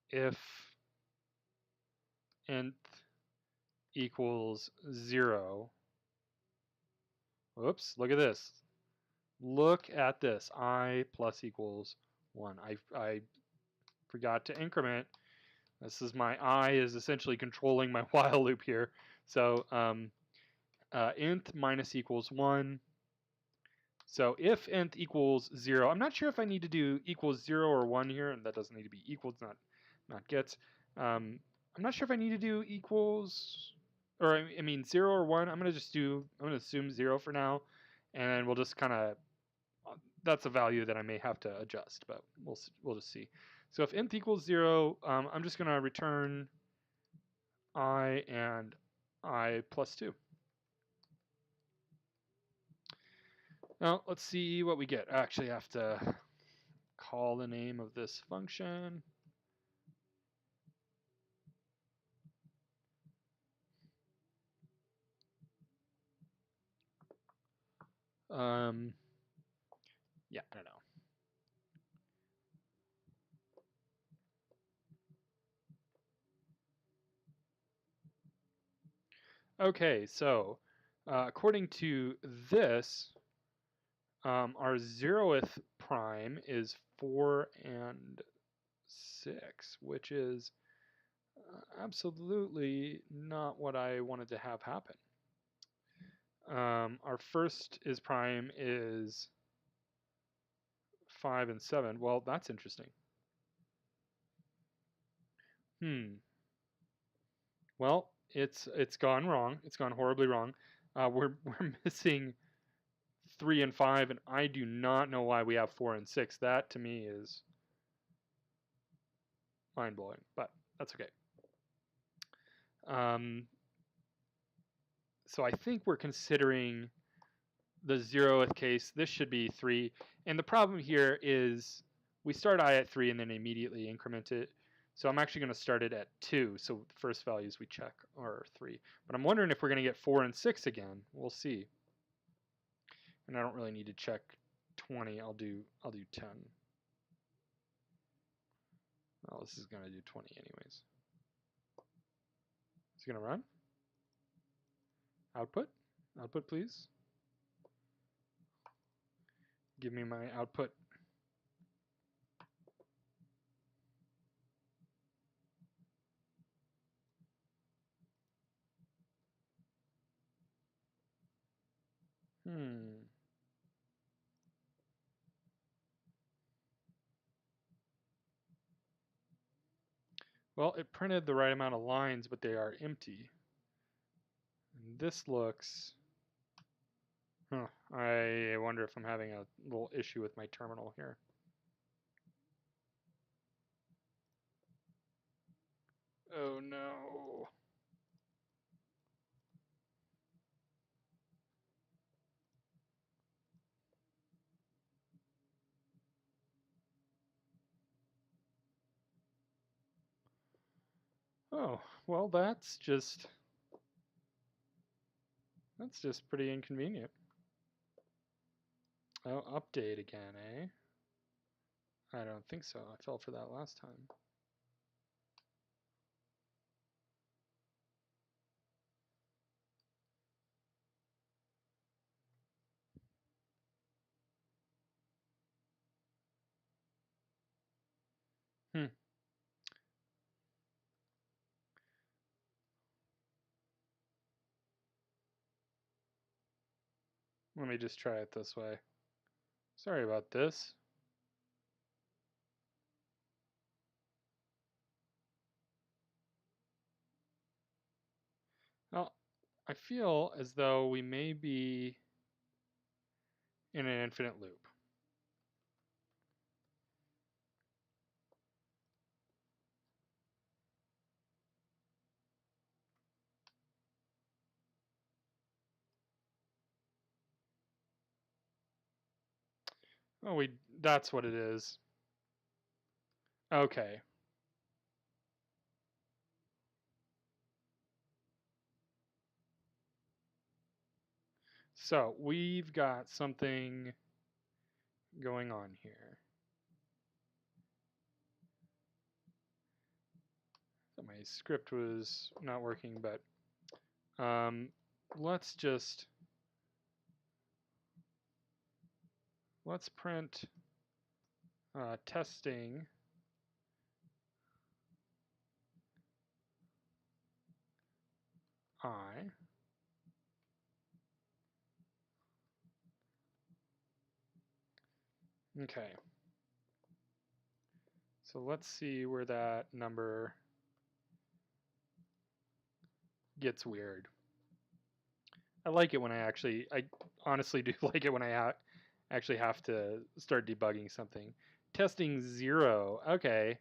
if nth equals 0. Whoops, look at this. Look at this. I plus equals 1. I forgot to increment. This is my I is essentially controlling my while loop here. So nth minus equals 1. So if nth equals 0, I'm not sure if I need to do equals 0 or 1 here, and that doesn't need to be equals, not gets. I'm not sure if I need to do equals, or I mean 0 or 1. I'm going to assume 0 for now, and we'll just kind of, that's a value that I may have to adjust, but we'll just see. So if nth equals 0, I'm just going to return I and I plus 2. Now let's see what we get. I actually have to call the name of this function. Yeah, I don't know. Okay, so according to this, our 0th prime is 4 and 6, which is absolutely not what I wanted to have happen. Our first is prime is 5 and 7. Well, that's interesting. Well, it's gone wrong. It's gone horribly wrong. We're missing 3 and 5, and I do not know why we have 4 and 6. That to me is mind-blowing, but that's okay. So I think we're considering the 0th case. This should be 3, and the problem here is we start I at 3 and then immediately increment it. So I'm actually going to start it at 2, so the first values we check are 3. But I'm wondering if we're going to get 4 and 6 again. We'll see. And I don't really need to check 20. I'll do 10. Oh, this is going to do 20 anyways. It's going to run. Output. Output, please. Give me my output. Well, it printed the right amount of lines, but they are empty. And this looks... I wonder if I'm having a little issue with my terminal here. Oh no. Oh, well that's just pretty inconvenient. Oh, update again, eh? I don't think so. I fell for that last time. Let me just try it this way. Sorry about this. Well, I feel as though we may be in an infinite loop. Oh, that's what it is. Okay. So we've got something going on here. So my script was not working, but let's print testing I. Okay. So let's see where that number gets weird. I like it when I honestly do like it when I actually have to start debugging something. Testing 0. Okay.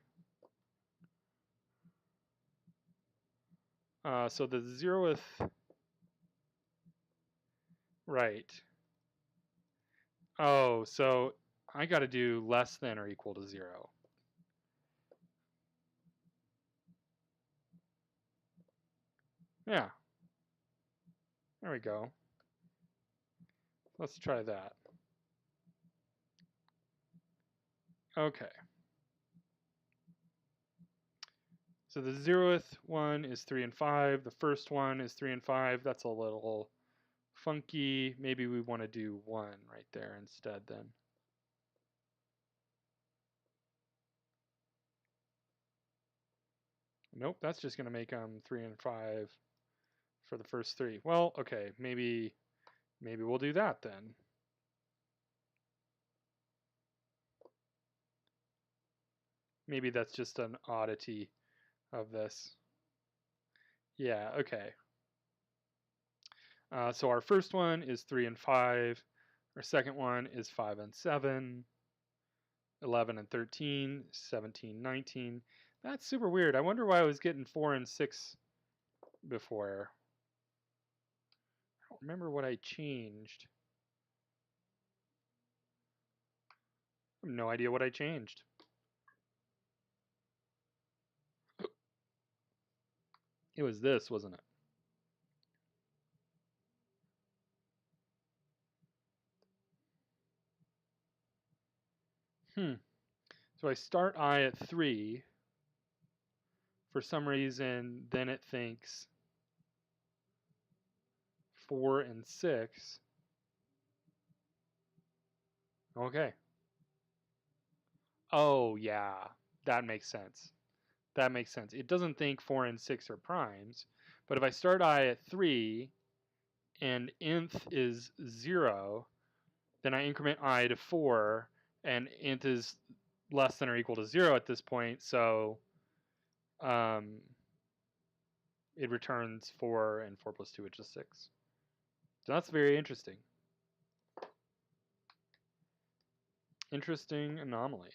So the 0th, right. Oh, so I got to do less than or equal to 0. Yeah. There we go. Let's try that. Okay. So the 0th one is 3 and 5. The first one is 3 and 5. That's a little funky. Maybe we want to do 1 right there instead then. Nope, that's just going to make them 3 and 5 for the first 3. Well, okay, maybe we'll do that then. Maybe that's just an oddity of this. Yeah, okay. So our first one is 3 and 5. Our second one is 5 and 7. 11 and 13, 17, 19. That's super weird. I wonder why I was getting 4 and 6 before. I don't remember what I changed. I have no idea what I changed. It was this, wasn't it? So I start I at 3. For some reason, then it thinks 4 and 6. Okay. Oh, yeah. That makes sense. That makes sense. It doesn't think 4 and 6 are primes. But if I start I at 3 and nth is 0, then I increment I to 4, and nth is less than or equal to 0 at this point, so it returns 4, and 4 plus 2, which is 6. So that's very interesting. Interesting anomaly.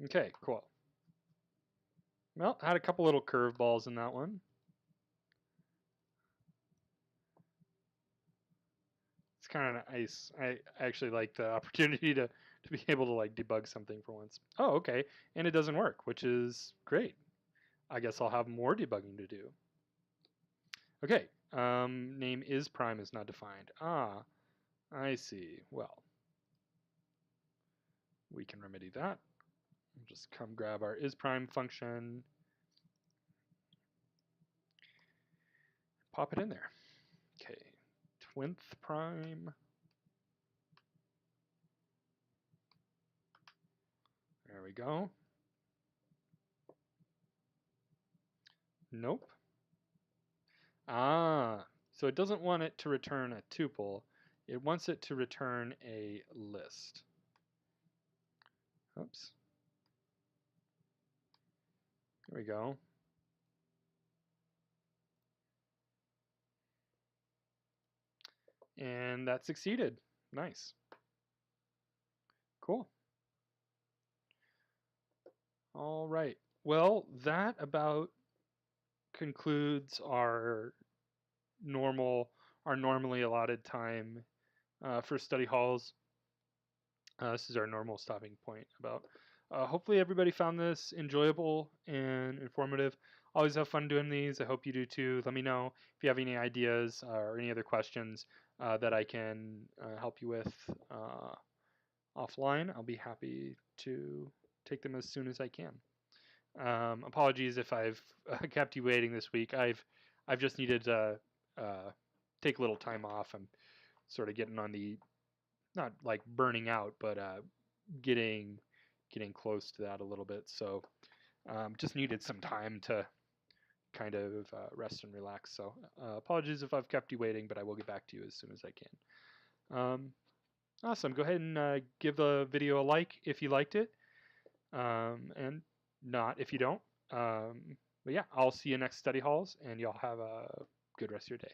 Okay, cool. Well, had a couple little curveballs in that one. It's kind of nice. I actually like the opportunity to be able to like debug something for once. Oh, okay. And it doesn't work, which is great. I guess I'll have more debugging to do. Okay, name is prime is not defined. Ah, I see. Well, we can remedy that. Just come grab our is prime function, pop it in there. Okay, twinth prime. There we go. Nope. Ah, so it doesn't want it to return a tuple. It wants it to return a list. Oops. There we go. And that succeeded. Nice. Cool. All right. Well, that about concludes our normal our normally allotted time for study halls. This is our normal stopping point. Hopefully everybody found this enjoyable and informative. Always have fun doing these. I hope you do too. Let me know if you have any ideas or any other questions that I can help you with offline. I'll be happy to take them as soon as I can. Apologies if I've kept you waiting this week. I've just needed to take a little time off. I'm sort of getting on the, not like burning out, but getting close to that a little bit. So just needed some time to kind of rest and relax. So apologies if I've kept you waiting, but I will get back to you as soon as I can. Awesome. Go ahead and give the video a like if you liked it, and not if you don't. But yeah, I'll see you next study halls, and y'all have a good rest of your day.